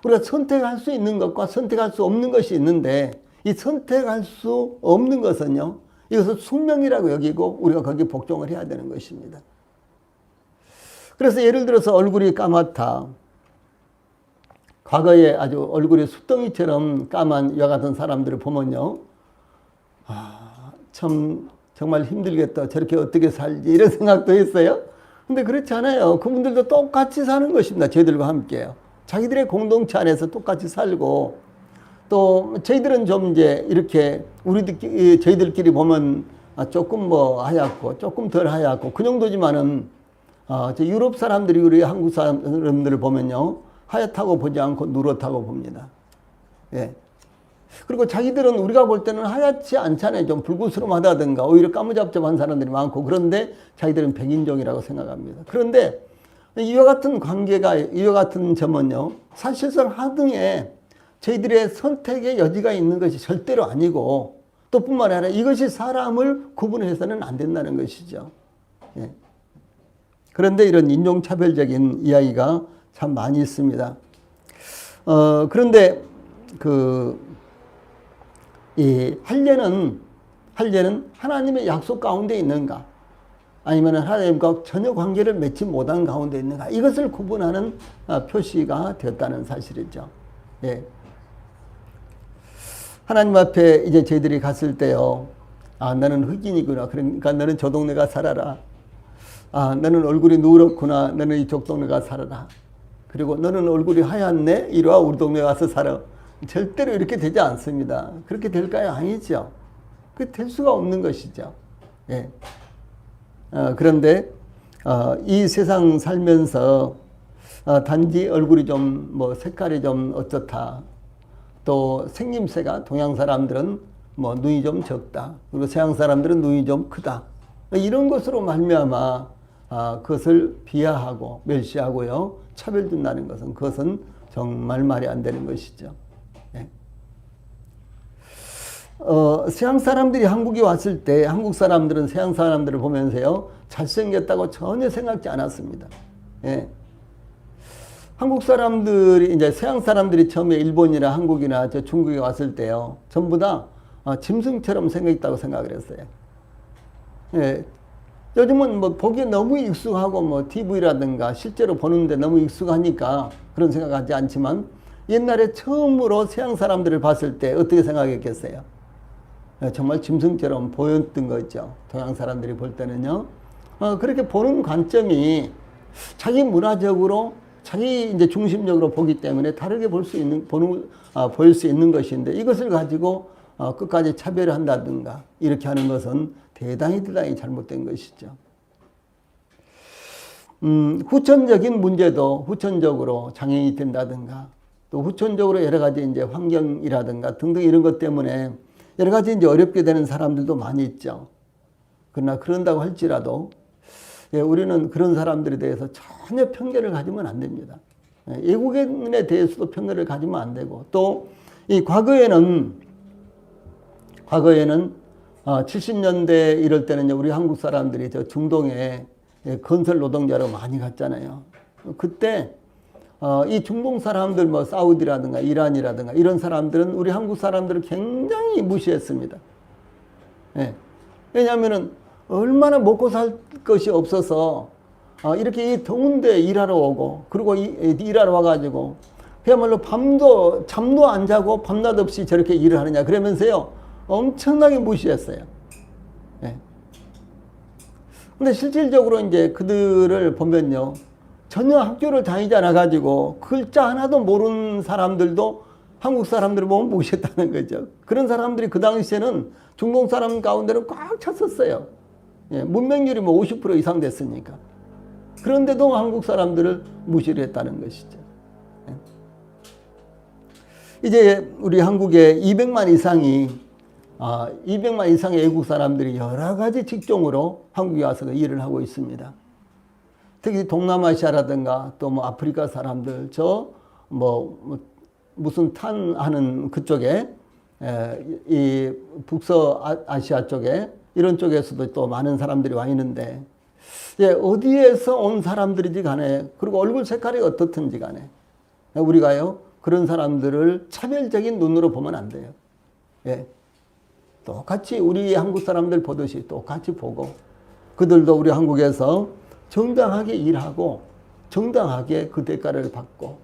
우리가 선택할 수 있는 것과 선택할 수 없는 것이 있는데 이 선택할 수 없는 것은요. 이것을 숙명이라고 여기고 우리가 거기에 복종을 해야 되는 것입니다. 그래서 예를 들어서 얼굴이 까맣다. 과거에 아주 얼굴이 숫덩이처럼 까만 이와 같은 사람들을 보면요. 참 정말 힘들겠다. 저렇게 어떻게 살지 이런 생각도 했어요. 근데 그렇지 않아요. 그분들도 똑같이 사는 것입니다. 저희들과 함께요. 자기들의 공동체 안에서 똑같이 살고 또 저희들은 좀 이제 이렇게 저희들끼리 보면 조금 뭐 하얗고 조금 덜 하얗고 그 정도지만은 저 유럽 사람들이 우리 한국 사람들을 보면요. 하얗다고 보지 않고 누렇다고 봅니다. 예. 그리고 자기들은 우리가 볼 때는 하얗지 않잖아요. 좀 불구스름하다든가 오히려 까무잡잡한 사람들이 많고 그런데 자기들은 백인종이라고 생각합니다. 그런데 이와 같은 관계가 이와 같은 점은요. 사실상 하등에 저희들의 선택의 여지가 있는 것이 절대로 아니고 또 뿐만 아니라 이것이 사람을 구분해서는 안 된다는 것이죠. 예. 그런데 이런 인종차별적인 이야기가 참 많이 있습니다. 그런데 이 할례는 하나님의 약속 가운데 있는가? 아니면 하나님과 전혀 관계를 맺지 못한 가운데 있는가? 이것을 구분하는 표시가 되었다는 사실이죠. 예. 하나님 앞에 이제 저희들이 갔을 때요. 너는 흑인이구나. 그러니까 너는 저 동네가 살아라. 너는 얼굴이 누렇구나. 너는 이쪽 동네 가서 살아라. 그리고 너는 얼굴이 하얗네. 이리 와 우리 동네 가서 살아. 절대로 이렇게 되지 않습니다. 그렇게 될까요? 아니죠. 그게 될 수가 없는 것이죠. 예. 그런데 이 세상 살면서 단지 얼굴이 좀 뭐 색깔이 좀 어쩌다. 또 생김새가 동양 사람들은 뭐 눈이 좀 적다. 그리고 서양 사람들은 눈이 좀 크다. 이런 것으로 말미암아 그것을 비하하고 멸시하고요. 차별준다는 것은 그것은 정말 말이 안 되는 것이죠. 예. 서양 사람들이 한국에 왔을 때 한국 사람들은 서양 사람들을 보면서요. 잘생겼다고 전혀 생각지 않았습니다. 예. 한국 사람들이 이제 서양 사람들이 처음에 일본이나 한국이나 저 중국에 왔을 때요. 전부 다 짐승처럼 생겼다고 생각을 했어요. 예. 요즘은 뭐 보기에 너무 익숙하고 뭐 TV라든가 실제로 보는데 너무 익숙하니까 그런 생각하지 않지만 옛날에 처음으로 서양 사람들을 봤을 때 어떻게 생각했겠어요? 정말 짐승처럼 보였던 거죠. 동양 사람들이 볼 때는요. 그렇게 보는 관점이 자기 문화적으로 자기 이제 중심적으로 보기 때문에 다르게 볼 수 있는 보일 수 있는 것인데 이것을 가지고 끝까지 차별을 한다든가 이렇게 하는 것은 대단히 잘못된 것이죠. 후천적인 문제도 후천적으로 장애인이 된다든가 또 후천적으로 여러 가지 이제 환경이라든가 등등 이런 것 때문에 여러 가지 이제 어렵게 되는 사람들도 많이 있죠. 그러나 그런다고 할지라도 우리는 그런 사람들에 대해서 전혀 편견을 가지면 안 됩니다. 외국인에 대해서도 편견을 가지면 안 되고, 또 이 과거에는 70년대 이럴 때는 우리 한국 사람들이 저 중동에 건설 노동자로 많이 갔잖아요. 그때 이 중동 사람들 뭐 사우디라든가 이란이라든가 이런 사람들은 우리 한국 사람들을 굉장히 무시했습니다. 왜냐하면은 얼마나 먹고 살 것이 없어서 이렇게 이 더운데 일하러 오고, 그리고 일하러 와가지고 그야말로 잠도 안 자고 밤낮 없이 저렇게 일을 하느냐 그러면서요 엄청나게 무시했어요. 근데 실질적으로 이제 그들을 보면요, 전혀 학교를 다니지 않아 가지고 글자 하나도 모르는 사람들도 한국 사람들을 보면 무시했다는 거죠. 그런 사람들이 그 당시에는 중동 사람 가운데는 꽉 찼었어요. 문맹률이 뭐 50% 이상 됐으니까. 그런데도 한국 사람들을 무시를 했다는 것이죠. 이제 우리 한국에 200만 이상의 외국 사람들이 여러 가지 직종으로 한국에 와서 일을 하고 있습니다. 특히 동남아시아라든가 또 뭐 아프리카 사람들, 무슨 탄하는 그쪽에, 이 북서아시아 쪽에, 이런 쪽에서도 또 많은 사람들이 와 있는데, 어디에서 온 사람들이지 간에, 그리고 얼굴 색깔이 어떻든지 간에, 우리가요, 그런 사람들을 차별적인 눈으로 보면 안 돼요. 똑같이 우리 한국 사람들 보듯이 똑같이 보고, 그들도 우리 한국에서 정당하게 일하고 정당하게 그 대가를 받고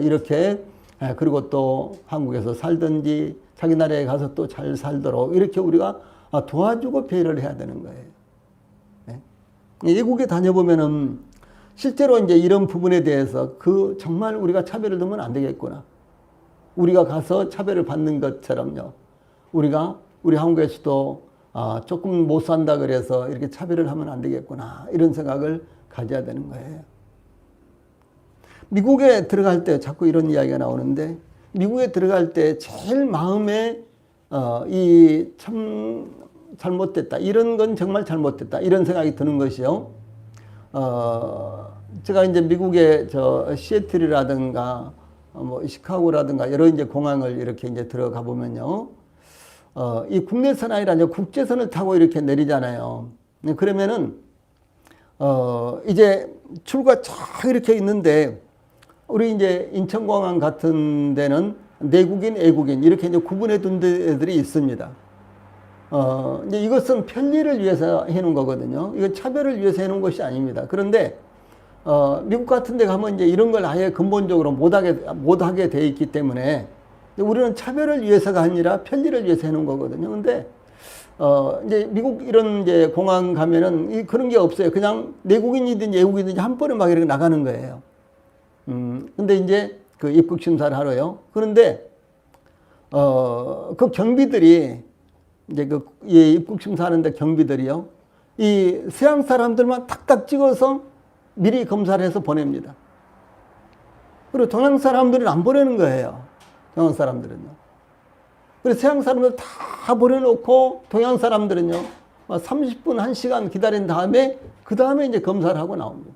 이렇게, 그리고 또 한국에서 살든지 자기 나라에 가서 또 잘 살도록 이렇게 우리가 도와주고 배려를 해야 되는 거예요. 외국에 다녀보면은 실제로 이제 이런 부분에 대해서 정말 우리가 차별을 두면 안 되겠구나. 우리가 가서 차별을 받는 것처럼요, 우리 한국에서도 조금 못 산다 그래서 이렇게 차별을 하면 안 되겠구나, 이런 생각을 가져야 되는 거예요. 미국에 들어갈 때 자꾸 이런 이야기가 나오는데, 미국에 들어갈 때 제일 마음에 이 참 잘못됐다, 이런 건 정말 잘못됐다, 이런 생각이 드는 것이요. 제가 이제 미국의 시애틀이라든가 뭐 시카고라든가 여러 이제 공항을 이렇게 이제 들어가 보면요, 이 국내선 아니라 이제 국제선을 타고 이렇게 내리잖아요. 그러면은 이제 출구가 쫙 이렇게 있는데, 우리 이제 인천공항 같은 데는 내국인, 외국인 이렇게 이제 구분해 둔 데들이 있습니다. 이제 이것은 편리를 위해서 해놓은 거거든요. 이건 차별을 위해서 해놓은 것이 아닙니다. 그런데 미국 같은 데 가면 이제 이런 걸 아예 근본적으로 못하게 돼 있기 때문에 우리는 차별을 위해서가 아니라 편리를 위해서 해놓은 거거든요. 근데 이제 미국 이런 이제 공항 가면은 그런 게 없어요. 그냥 내국인이든지 외국인이든지 한 번에 막 이렇게 나가는 거예요. 근데 이제 그 입국 심사를 하러요. 그런데 그 경비들이 이제 입국 심사하는데 경비들이요, 이 서양 사람들만 탁탁 찍어서 미리 검사를 해서 보냅니다. 그리고 동양 사람들은 안 보내는 거예요. 동양 사람들은요. 그래서 서양 사람들 다 보내놓고 동양 사람들은요 30분, 1시간 기다린 다음에 그 다음에 이제 검사를 하고 나옵니다.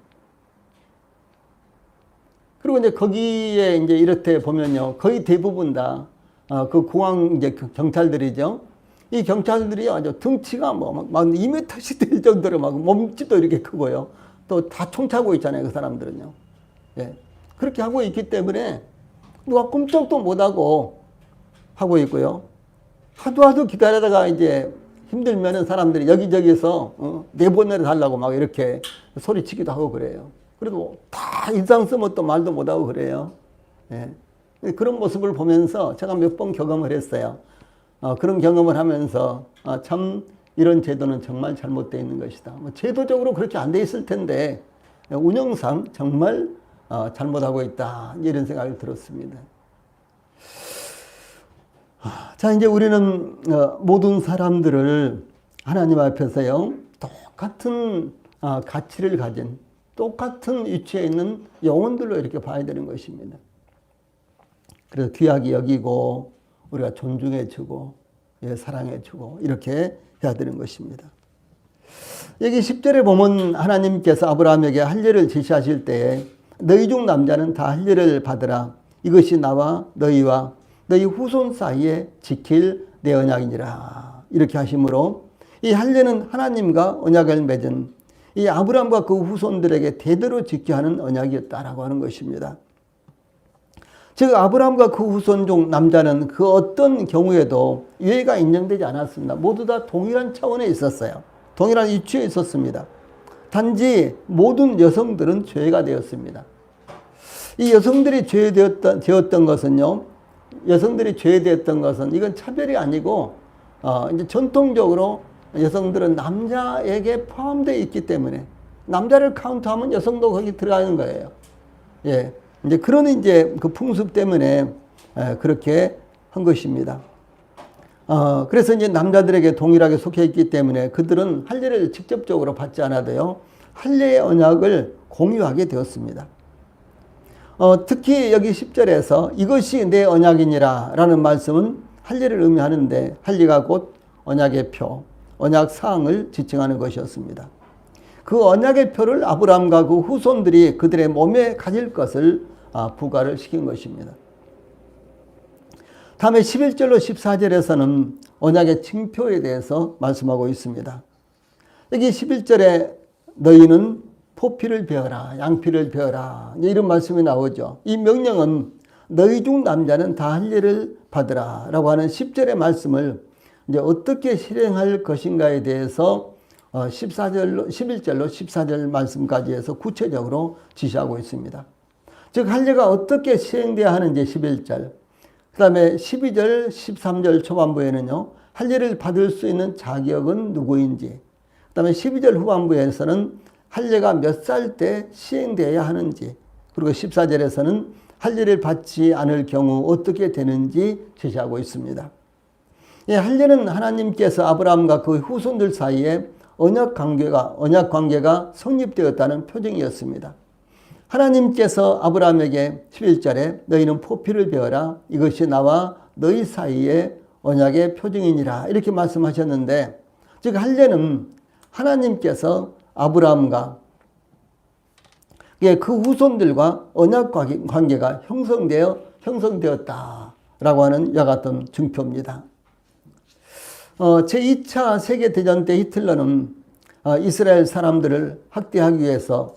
그리고 이제 거기에 이제 이렇게 보면요, 거의 대부분 다 그 공항 이제 경찰들이죠. 이 경찰들이 아주 등치가 막 2m씩 될 정도로 막 몸집도 이렇게 크고요. 또 다 총 차고 있잖아요, 그 사람들은요. 그렇게 하고 있기 때문에 누가 꼼짝도 못하고 하고 있고요. 하도 기다리다가 이제 힘들면은 사람들이 여기저기서 내보내려 달라고 막 이렇게 소리치기도 하고 그래요. 그래도 다 인상 쓰면 또 말도 못하고 그래요. 그런 모습을 보면서 제가 몇 번 경험을 했어요. 그런 경험을 하면서 참 이런 제도는 정말 잘못되어 있는 것이다. 제도적으로 그렇게 안 돼 있을 텐데 운영상 정말 잘못하고 있다, 이런 생각이 들었습니다. 자, 이제 우리는 모든 사람들을 하나님 앞에서요 똑같은 가치를 가진 똑같은 위치에 있는 영혼들로 이렇게 봐야 되는 것입니다. 그래서 귀하게 여기고 우리가 존중해 주고 사랑해 주고 이렇게 해야 되는 것입니다. 여기 10절에 보면 하나님께서 아브라함에게 할례를 제시하실 때에 너희 중 남자는 다 할례를 받으라. 이것이 나와 너희와 너희 후손 사이에 지킬 내 언약이니라. 이렇게 하심으로 이 할례는 하나님과 언약을 맺은 이 아브라함과 그 후손들에게 대대로 지켜야 하는 언약이었다라고 하는 것입니다. 즉 아브라함과 그 후손 중 남자는 그 어떤 경우에도 유예가 인정되지 않았습니다. 모두 다 동일한 차원에 있었어요. 동일한 위치에 있었습니다. 단지 모든 여성들은 죄가 되었습니다. 이 여성들이 죄되었던 것은요, 여성들이 죄되었던 것은 이건 차별이 아니고 이제 전통적으로 여성들은 남자에게 포함되어 있기 때문에 남자를 카운트하면 여성도 거기 들어가는 거예요. 예, 이제 그런 이제 그 풍습 때문에 그렇게 한 것입니다. 그래서 이제 남자들에게 동일하게 속해 있기 때문에 그들은 할례를 직접적으로 받지 않아도요, 할례의 언약을 공유하게 되었습니다. 특히 여기 10절에서 이것이 내 언약이니라 라는 말씀은 할례를 의미하는데 할례가 곧 언약의 표, 언약 사항을 지칭하는 것이었습니다. 그 언약의 표를 아브라함과 그 후손들이 그들의 몸에 가질 것을 부과를 시킨 것입니다. 다음에 11절로 14절에서는 언약의 징표에 대해서 말씀하고 있습니다. 여기 11절에 너희는 포피를 베어라, 양피를 베어라, 이런 말씀이 나오죠. 이 명령은 너희 중 남자는 다 할례를 받으라 라고 하는 10절의 말씀을 이제 어떻게 실행할 것인가에 대해서 11절로 14절 말씀까지 해서 구체적으로 지시하고 있습니다. 즉 할례가 어떻게 시행돼야 하는지 11절, 그 다음에 12절, 13절 초반부에는요, 할례를 받을 수 있는 자격은 누구인지, 그 다음에 12절 후반부에서는 할례가 몇 살 때 시행되어야 하는지, 그리고 14절에서는 할례를 받지 않을 경우 어떻게 되는지 제시하고 있습니다. 예, 할례는 하나님께서 아브라함과 그 후손들 사이에 언약 관계가 성립되었다는 표징이었습니다. 하나님께서 아브라함에게 11절에 너희는 포피를 베어라. 이것이 나와 너희 사이에 언약의 표징이니라. 이렇게 말씀하셨는데, 즉 할례는 하나님께서 아브라함과 그 후손들과 언약 관계가 형성되었다라고 하는 이와 같은 증표입니다. 제2차 세계대전 때 히틀러는 이스라엘 사람들을 학대하기 위해서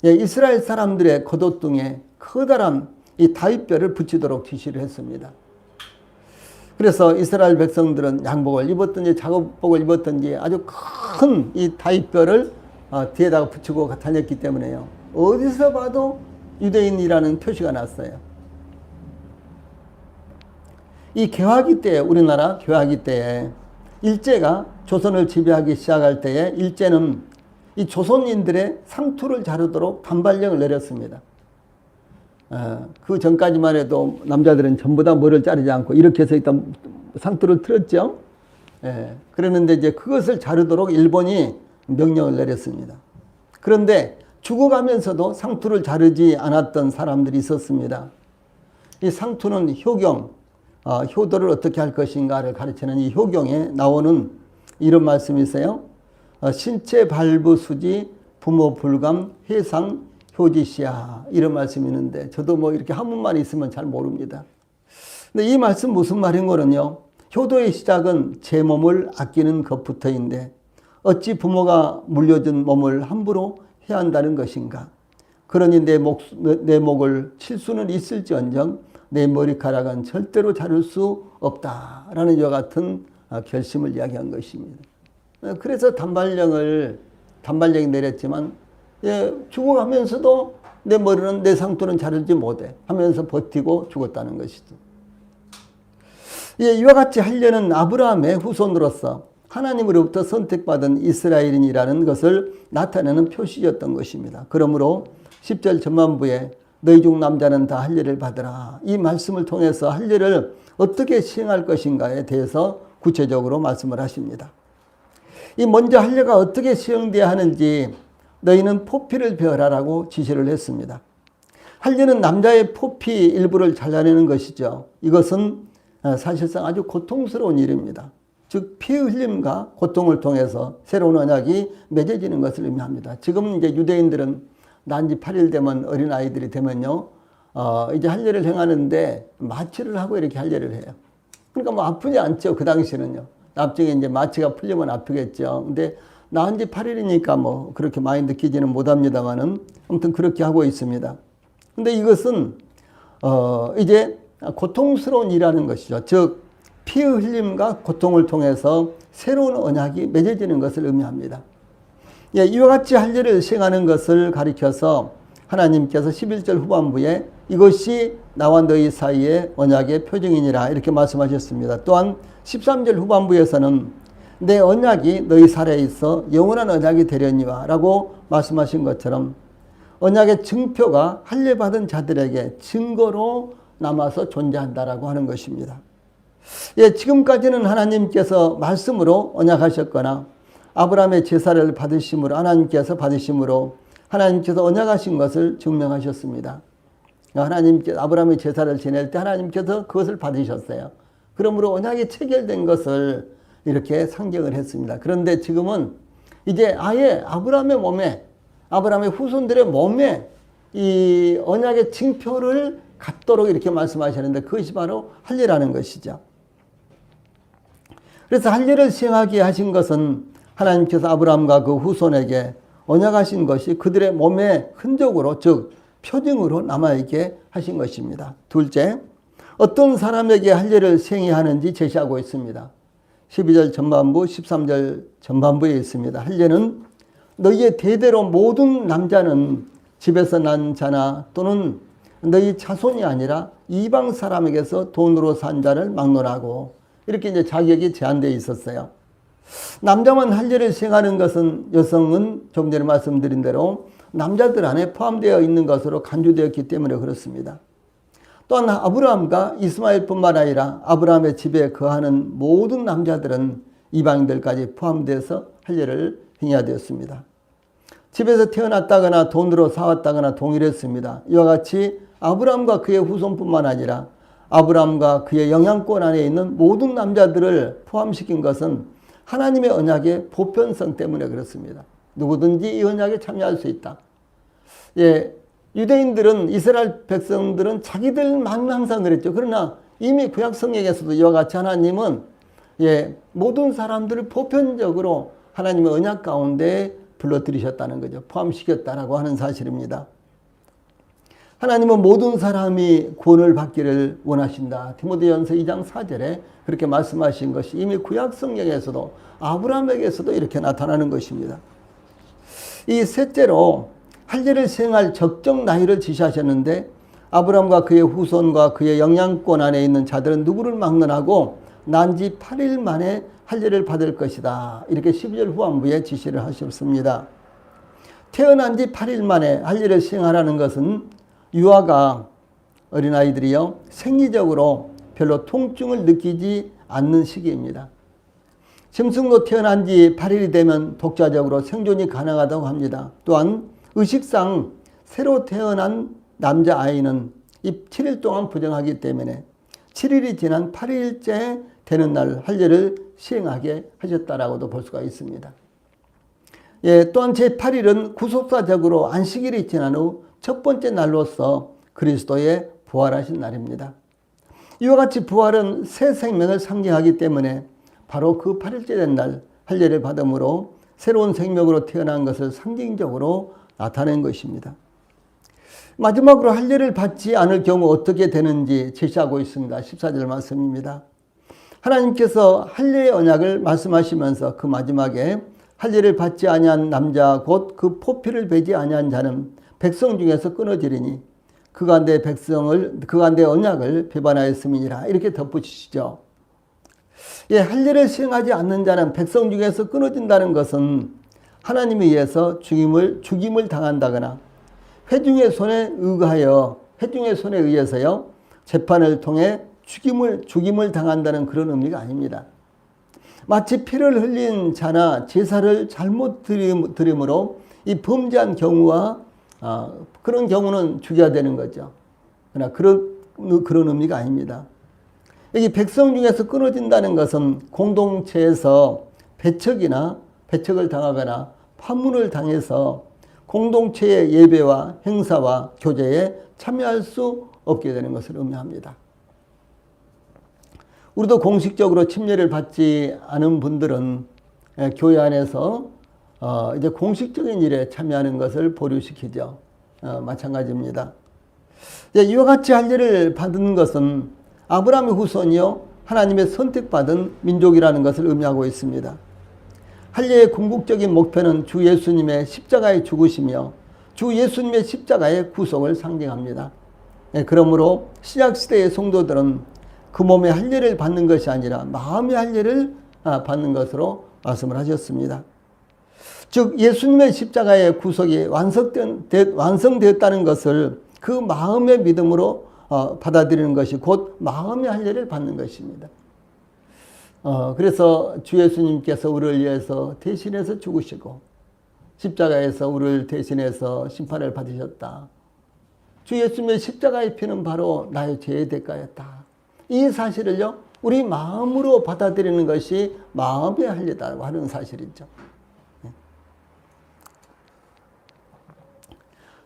이스라엘 사람들의 겉옷등에 커다란 이 다윗뼈를 붙이도록 지시를 했습니다. 그래서 이스라엘 백성들은 양복을 입었든지 작업복을 입었든지 아주 큰 이 다윗뼈를 뒤에다가 붙이고 다녔기 때문에요, 어디서 봐도 유대인이라는 표시가 났어요. 이 개화기 때에, 우리나라 개화기 때에 일제가 조선을 지배하기 시작할 때에 일제는 이 조선인들의 상투를 자르도록 단발령을 내렸습니다. 그 전까지만 해도 남자들은 전부 다 머리를 자르지 않고 이렇게 해서 일단 상투를 틀었죠. 그랬는데 이제 그것을 자르도록 일본이 명령을 내렸습니다. 그런데 죽어가면서도 상투를 자르지 않았던 사람들이 있었습니다. 이 상투는 효경, 효도를 어떻게 할 것인가를 가르치는 이 효경에 나오는 이런 말씀이 있어요. 신체 발부수지 부모 불감 해상 효지시야, 이런 말씀이 있는데 저도 뭐 이렇게 한문만 있으면 잘 모릅니다. 근데 이 말씀 무슨 말인 거는요, 효도의 시작은 제 몸을 아끼는 것부터인데 어찌 부모가 물려준 몸을 함부로 해야 한다는 것인가. 그러니 내 목을 칠 수는 있을지언정 내 머리카락은 절대로 자를 수 없다라는 이와 같은 결심을 이야기한 것입니다. 그래서 단발령이 내렸지만 죽어가면서도 내 머리는, 내 상투는 자르지 못해 하면서 버티고 죽었다는 것이죠. 이와 같이 할례는 아브라함의 후손으로서 하나님으로부터 선택받은 이스라엘인이라는 것을 나타내는 표시였던 것입니다. 그러므로 10절 전반부에 너희 중 남자는 다 할례를 받으라, 이 말씀을 통해서 할례를 어떻게 시행할 것인가에 대해서 구체적으로 말씀을 하십니다. 이 먼저 할례가 어떻게 시행되어야 하는지 너희는 포피를 베어라라고 지시를 했습니다. 할례는 남자의 포피 일부를 잘라내는 것이죠. 이것은 사실상 아주 고통스러운 일입니다. 즉 피 흘림과 고통을 통해서 새로운 언약이 맺어지는 것을 의미합니다. 지금 이제 유대인들은 난지 8일 되면 어린아이들이 되면요, 이제 할례를 행하는데 마취를 하고 이렇게 할례를 해요. 그러니까 뭐 아프지 않죠. 그 당시는요. 나중에 이제 마취가 풀리면 아프겠죠. 근데 나은 지 8일이니까 뭐 그렇게 많이 느끼지는 못합니다만은 아무튼 그렇게 하고 있습니다. 근데 이것은 이제 고통스러운 일이라는 것이죠. 즉 피 흘림과 고통을 통해서 새로운 언약이 맺어지는 것을 의미합니다. 예, 이와 같이 할례를 시행하는 것을 가리켜서 하나님께서 11절 후반부에 이것이 나와 너희 사이의 언약의 표징이니라 이렇게 말씀하셨습니다. 또한 13절 후반부에서는 내 언약이 너희 살에 있어 영원한 언약이 되려니와 라고 말씀하신 것처럼 언약의 증표가 할례 받은 자들에게 증거로 남아서 존재한다라고 하는 것입니다. 예, 지금까지는 하나님께서 말씀으로 언약하셨거나 아브라함의 제사를 받으심으로 하나님께서 언약하신 것을 증명하셨습니다. 하나님께서 아브라함의 제사를 지낼 때 하나님께서 그것을 받으셨어요. 그러므로 언약이 체결된 것을 이렇게 상징을 했습니다. 그런데 지금은 이제 아예 아브라함의 후손들의 몸에 이 언약의 징표를 갖도록 이렇게 말씀하셨는데 그것이 바로 할례라는 것이죠. 그래서 할례를 시행하게 하신 것은 하나님께서 아브라함과 그 후손에게 언약하신 것이 그들의 몸의 흔적으로, 즉 표징으로 남아있게 하신 것입니다. 둘째, 어떤 사람에게 할례를 시행해야 하는지 제시하고 있습니다. 12절 전반부, 13절 전반부에 있습니다. 할례는 너희의 대대로 모든 남자는 집에서 난 자나 또는 너희 자손이 아니라 이방 사람에게서 돈으로 산 자를 막론하고 이렇게 이제 자격이 제한되어 있었어요. 남자만 할례를 시행하는 것은 여성은 좀 전에 말씀드린 대로 남자들 안에 포함되어 있는 것으로 간주되었기 때문에 그렇습니다. 또한 아브라함과 이스마엘뿐만 아니라 아브라함의 집에 거하는 모든 남자들은 이방인들까지 포함돼서 할례를 행해야 되었습니다. 집에서 태어났다거나 돈으로 사왔다거나 동일했습니다. 이와 같이 아브라함과 그의 후손뿐만 아니라 아브라함과 그의 영향권 안에 있는 모든 남자들을 포함시킨 것은 하나님의 언약의 보편성 때문에 그렇습니다. 누구든지 이 언약에 참여할 수 있다. 예, 유대인들은, 이스라엘 백성들은 자기들만 항상 그랬죠. 그러나 이미 구약 성경에서도 이와 같이 하나님은 모든 사람들을 보편적으로 하나님의 언약 가운데 불러들이셨다는 거죠. 포함시켰다라고 하는 사실입니다. 하나님은 모든 사람이 구원을 받기를 원하신다. 디모데전서 2장 4절에 그렇게 말씀하신 것이 이미 구약 성경에서도 아브라함에게서도 이렇게 나타나는 것입니다. 이 셋째로 할례를 시행할 적정 나이를 지시하셨는데 아브라함과 그의 후손과 그의 영향권 안에 있는 자들은 누구를 막론하고 난 지 8일 만에 할례를 받을 것이다. 이렇게 12절 후반부에 지시를 하셨습니다. 태어난 지 8일 만에 할례를 시행하라는 것은 유아가 어린아이들이요 생리적으로 별로 통증을 느끼지 않는 시기입니다. 짐승도 태어난 지 8일이 되면 독자적으로 생존이 가능하다고 합니다. 또한 의식상 새로 태어난 남자아이는 이 7일 동안 부정하기 때문에 7일이 지난 8일째 되는 날 할례를 시행하게 하셨다라고도 볼 수가 있습니다. 또한 제8일은 구속사적으로 안식일이 지난 후 첫 번째 날로서 그리스도의 부활하신 날입니다. 이와 같이 부활은 새 생명을 상징하기 때문에 바로 그 8일째 된 날 할례를 받음으로 새로운 생명으로 태어난 것을 상징적으로 나타낸 것입니다. 마지막으로 할례를 받지 않을 경우 어떻게 되는지 제시하고 있습니다. 14절 말씀입니다. 하나님께서 할례의 언약을 말씀하시면서 그 마지막에 할례를 받지 아니한 남자 곧 그 포피를 베지 아니한 자는 백성 중에서 끊어지리니 그간대 언약을 배반하였음이니라 이렇게 덧붙이시죠. 할례를 시행하지 않는 자는 백성 중에서 끊어진다는 것은 하나님에 의해서 죽임을 당한다거나 회중의 손에 의해서요 재판을 통해 죽임을 당한다는 그런 의미가 아닙니다. 마치 피를 흘린 자나 제사를 잘못 드림으로 이 범죄한 경우와 그런 경우는 죽여야 되는 거죠. 그러나 그런 의미가 아닙니다. 여기 백성 중에서 끊어진다는 것은 공동체에서 배척을 당하거나 파문을 당해서 공동체의 예배와 행사와 교제에 참여할 수 없게 되는 것을 의미합니다. 우리도 공식적으로 침례를 받지 않은 분들은 교회 안에서 이제 공식적인 일에 참여하는 것을 보류시키죠. 마찬가지입니다. 이와 같이 할례를 받은 것은 아브라함의 후손이요 하나님의 선택받은 민족이라는 것을 의미하고 있습니다. 할례의 궁극적인 목표는 주 예수님의 십자가의 죽으시며 주 예수님의 십자가의 구속을 상징합니다. 그러므로 신약시대의 성도들은 그 몸의 할례를 받는 것이 아니라 마음의 할례를 받는 것으로 말씀을 하셨습니다. 즉 예수님의 십자가의 구속이 완성되었다는 것을 그 마음의 믿음으로 받아들이는 것이 곧 마음의 할례를 받는 것입니다. 그래서 주 예수님께서 우리를 위해서 대신해서 죽으시고 십자가에서 우리를 대신해서 심판을 받으셨다. 주 예수님의 십자가의 피는 바로 나의 죄의 대가였다. 이 사실을요 우리 마음으로 받아들이는 것이 마음의 할례다고 하는 사실이죠.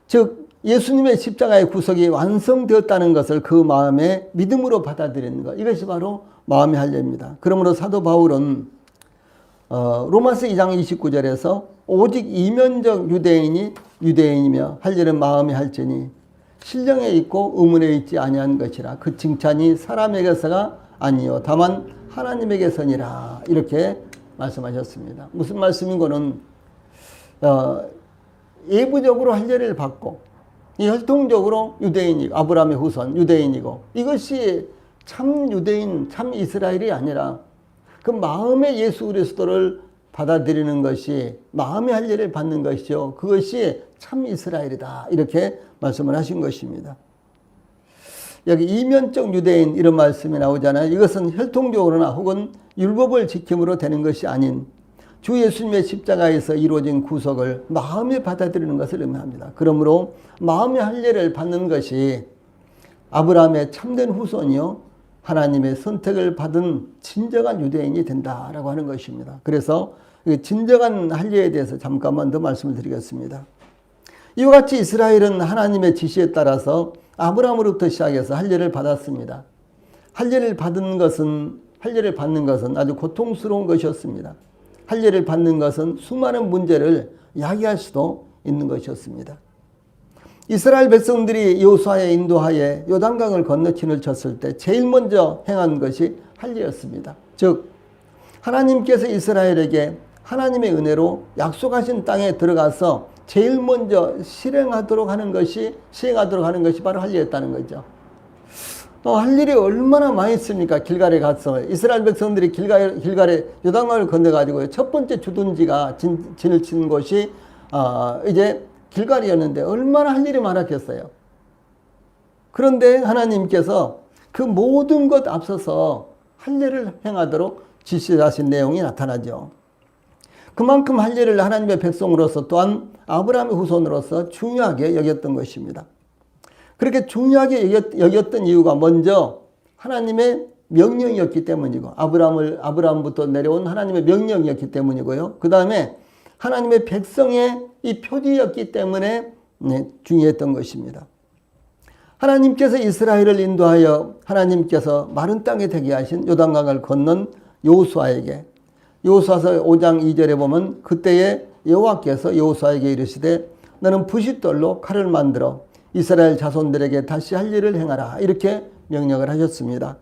즉 예수님의 십자가의 구속이 완성되었다는 것을 그 마음의 믿음으로 받아들이는 것, 이것이 바로 마음의 할례입니다. 그러므로 사도 바울은 로마서 2장 29절에서 오직 이면적 유대인이 유대인이며 할례는 마음이 할지니 신령에 있고 의문에 있지 아니한 것이라. 그 칭찬이 사람에게서가 아니요 다만 하나님에게서니라. 이렇게 말씀하셨습니다. 무슨 말씀인고는 예부적으로 할례를 받고 혈통적으로 유대인이고 아브라함의 후손 유대인이고 이것이 참 유대인 참 이스라엘이 아니라 그 마음의 예수 그리스도를 받아들이는 것이 마음의 할례를 받는 것이요 그것이 참 이스라엘이다. 이렇게 말씀을 하신 것입니다. 여기 이면적 유대인 이런 말씀이 나오잖아요. 이것은 혈통적으로나 혹은 율법을 지킴으로 되는 것이 아닌 주 예수님의 십자가에서 이루어진 구속을 마음에 받아들이는 것을 의미합니다. 그러므로 마음의 할례를 받는 것이 아브라함의 참된 후손이요 하나님의 선택을 받은 진정한 유대인이 된다라고 하는 것입니다. 그래서 진정한 할례에 대해서 잠깐만 더 말씀을 드리겠습니다. 이와 같이 이스라엘은 하나님의 지시에 따라서 아브라함으로부터 시작해서 할례를 받았습니다. 할례를 받는 것은 아주 고통스러운 것이었습니다. 할례를 받는 것은 수많은 문제를 야기할 수도 있는 것이었습니다. 이스라엘 백성들이 여호수아의 인도하에 요단강을 건너 진을 쳤을 때 제일 먼저 행한 것이 할례였습니다. 즉 하나님께서 이스라엘에게 하나님의 은혜로 약속하신 땅에 들어가서 제일 먼저 시행하도록 하는 것이 바로 할례였다는 거죠. 할 일이 얼마나 많이 있습니까? 길갈에 가서 이스라엘 백성들이 길갈에 요단강을 건너가지고 첫 번째 주둔지가 진을 친 곳이 이제 길갈이었는데 얼마나 할 일이 많았겠어요. 그런데 하나님께서 그 모든 것 앞서서 할례를 행하도록 지시하신 내용이 나타나죠. 그만큼 할례를 하나님의 백성으로서 또한 아브라함의 후손으로서 중요하게 여겼던 것입니다. 그렇게 중요하게 여겼던 이유가 먼저 하나님의 명령이었기 때문이고 아브라함부터 내려온 하나님의 명령이었기 때문이고요. 그 다음에 하나님의 백성의 이 표지였기 때문에 중요했던 것입니다. 하나님께서 이스라엘을 인도하여 하나님께서 마른 땅에 되게 하신 요단강을 건넌 여호수아에게 여호수아서 5장 2절에 보면 그때에 여호와께서 여호수아에게 이르시되 너는 부싯돌로 칼을 만들어 이스라엘 자손들에게 다시 할례를 행하라 이렇게 명령을 하셨습니다.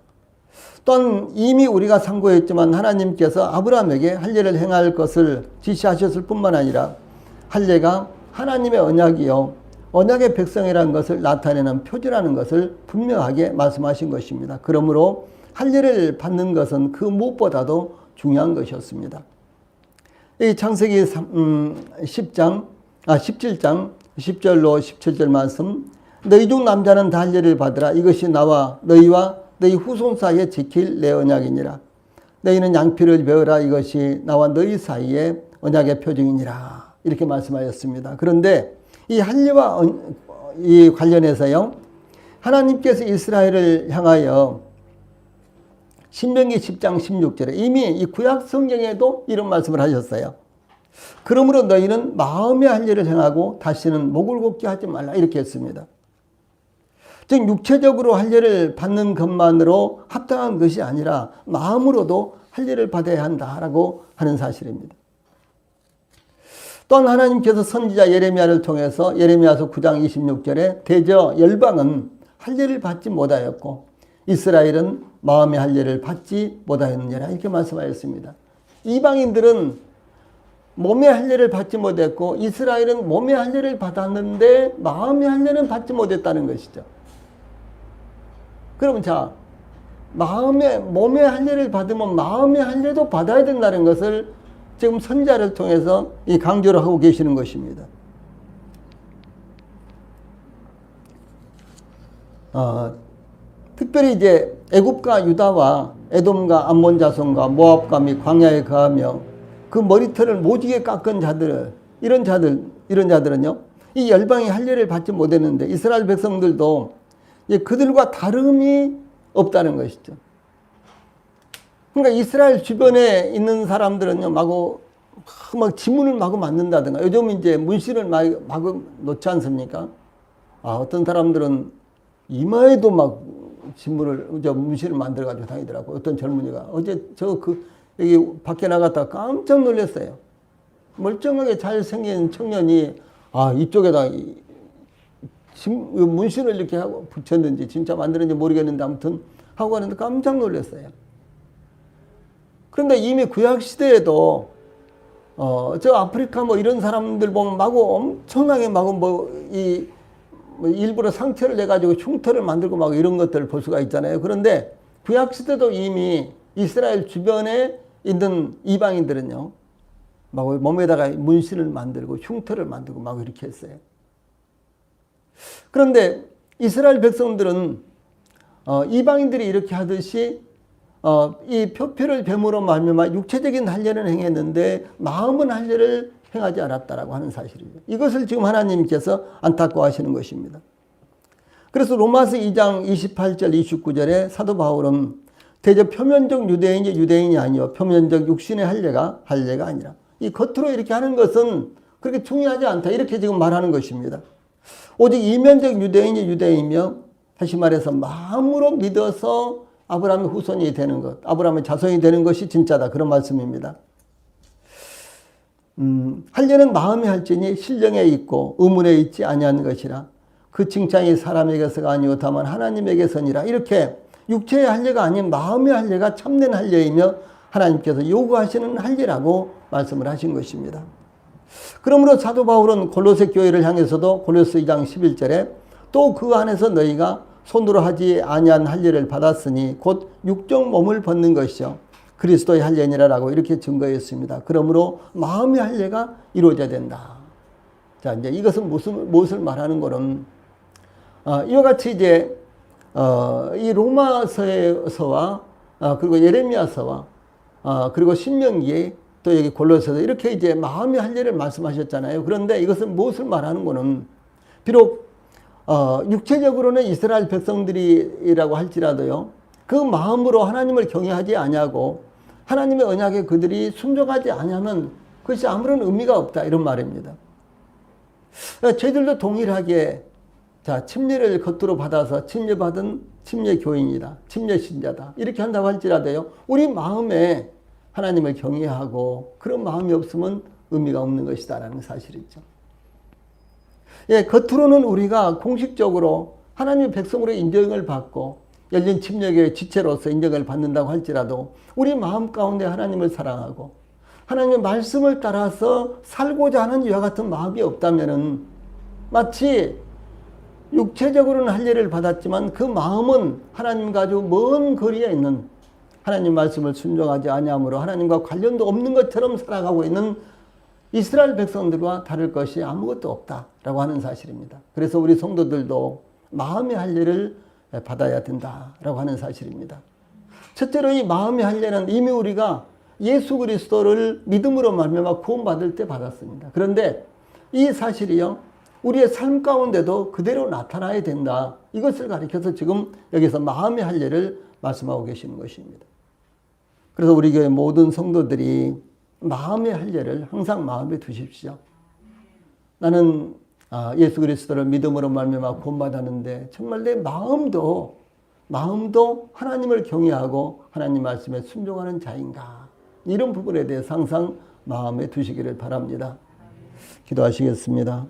또한 이미 우리가 상고했지만 하나님께서 아브라함에게 할례를 행할 것을 지시하셨을 뿐만 아니라 할례가 하나님의 언약이요 언약의 백성이라는 것을 나타내는 표지라는 것을 분명하게 말씀하신 것입니다. 그러므로 할례를 받는 것은 그 무엇보다도 중요한 것이었습니다. 이 창세기 17장 10절로 17절 말씀 너희 중 남자는 다 할례를 받으라 이것이 나와 너희와 너희 후손 사이에 지킬 내 언약이니라 너희는 양피를 베어라 이것이 나와 너희 사이에 언약의 표징이니라 이렇게 말씀하였습니다. 그런데 이 할례와 이 관련해서요, 하나님께서 이스라엘을 향하여 신명기 10장 16절에 이미 이 구약 성경에도 이런 말씀을 하셨어요. 그러므로 너희는 마음의 할례를 행하고 다시는 목을 곱게 하지 말라, 이렇게 했습니다. 즉 육체적으로 할례를 받는 것만으로 합당한 것이 아니라 마음으로도 할례를 받아야 한다라고 하는 사실입니다. 또한 하나님께서 선지자 예레미야를 통해서 예레미야서 9장 26절에 대저 열방은 할례를 받지 못하였고 이스라엘은 마음의 할례를 받지 못하였느니라, 이렇게 말씀하였습니다. 이방인들은 몸의 할례를 받지 못했고 이스라엘은 몸의 할례를 받았는데 마음의 할례는 받지 못했다는 것이죠. 그러면 자, 몸의 할례를 받으면 마음의 할례도 받아야 된다는 것을 지금 선지자를 통해서 이 강조를 하고 계시는 것입니다. 특별히 이제 애굽과 유다와 에돔과 암몬 자손과 모압과 및 광야에 거하며 그 머리털을 모지게 깎은 자들, 이런 자들은요, 이 열방이 할례를 받지 못했는데 이스라엘 백성들도 그들과 다름이 없다는 것이죠. 그러니까 이스라엘 주변에 있는 사람들은요, 마구 막 지문을 마구 맞는다든가, 요즘 이제 문신을 마구 놓지 않습니까? 어떤 사람들은 이마에도 막 문신을 만들어가지고 다니더라고. 어떤 젊은이가 어제 여기 밖에 나갔다가 깜짝 놀랐어요. 멀쩡하게 잘생긴 청년이 이쪽에다 문신을 이렇게 하고 붙였는지 진짜 만들었는지 모르겠는데 아무튼 하고 가는데 깜짝 놀랐어요. 그런데 이미 구약 시대에도 저 아프리카 이런 사람들 보면 마구 엄청나게 마구 일부러 상처를 내가지고 흉터를 만들고 막 이런 것들을 볼 수가 있잖아요. 그런데 구약 시대도 이미 이스라엘 주변에 있는 이방인들은요, 막 몸에다가 문신을 만들고 흉터를 만들고 막 이렇게 했어요. 그런데 이스라엘 백성들은 이방인들이 이렇게 하듯이 이 표표를 뱀으로 말미암아 육체적인 할례는 행했는데 마음은 할례를 행하지 않았다라고 하는 사실이죠. 이것을 지금 하나님께서 안타까워하시는 것입니다. 그래서 로마서 2장 28절 29절에 사도 바울은 대저 표면적 유대인이 아니요 표면적 육신의 할례가 아니라, 이 겉으로 이렇게 하는 것은 그렇게 중요하지 않다, 이렇게 지금 말하는 것입니다. 오직 이면적 유대인이 유대인이며, 다시 말해서 마음으로 믿어서 아브라함의 후손이 되는 것, 아브라함의 자손이 되는 것이 진짜다, 그런 말씀입니다. 할례는 마음에 할지니 신령에 있고 의문에 있지 아니한 것이라, 그 칭찬이 사람에게서가 아니오 다만 하나님에게서니라, 이렇게 육체의 할례가 아닌 마음의 할례가 참된 할례이며 하나님께서 요구하시는 할례라고 말씀을 하신 것입니다. 그러므로 사도 바울은 골로새 교회를 향해서도 골로새 2장 11절에 또 그 안에서 너희가 손으로 하지 아니한 할례를 받았으니 곧 육적 몸을 벗는 것이요 그리스도의 할례니라라고 이렇게 증거했습니다. 그러므로 마음의 할례가 이루어져야 된다. 자, 이제 이것은 무엇을 말하는 거는, 이와 같이 이제 이 로마서와 그리고 예레미야서와 그리고 신명기 또 여기 골로새서 이렇게 이제 마음의 할례를 말씀하셨잖아요. 그런데 이것은 무엇을 말하는 거는, 비록 육체적으로는 이스라엘 백성들이라고 할지라도요, 그 마음으로 하나님을 경외하지 아니하고 하나님의 언약에 그들이 순종하지 아니하면 그것이 아무런 의미가 없다, 이런 말입니다. 저희들도 동일하게 침례를 겉으로 받아서 침례받은 침례 교인이다, 침례 신자다, 이렇게 한다고 할지라도요, 우리 마음에 하나님을 경외하고 그런 마음이 없으면 의미가 없는 것이다라는 사실이죠. 겉으로는 우리가 공식적으로 하나님의 백성으로 인정을 받고 열린 침례교의 지체로서 인정을 받는다고 할지라도 우리 마음 가운데 하나님을 사랑하고 하나님의 말씀을 따라서 살고자 하는 이와 같은 마음이 없다면은 마치 육체적으로는 할례를 받았지만 그 마음은 하나님과 아주 먼 거리에 있는, 하나님 말씀을 순종하지 아니하므로 하나님과 관련도 없는 것처럼 살아가고 있는 이스라엘 백성들과 다를 것이 아무것도 없다라고 하는 사실입니다. 그래서 우리 성도들도 마음의 할례를 받아야 된다라고 하는 사실입니다. 첫째로 이 마음의 할례는 이미 우리가 예수 그리스도를 믿음으로 말미암아 구원받을 때 받았습니다. 그런데 이 사실이요, 우리의 삶 가운데도 그대로 나타나야 된다. 이것을 가리켜서 지금 여기서 마음의 할례를 말씀하고 계시는 것입니다. 그래서 우리 교회 모든 성도들이 마음의 할례를 항상 마음에 두십시오. 나는 예수 그리스도를 믿음으로 말미암아 구원받았는데 정말 내 마음도 하나님을 경외하고 하나님 말씀에 순종하는 자인가? 이런 부분에 대해서 항상 마음에 두시기를 바랍니다. 기도하시겠습니다.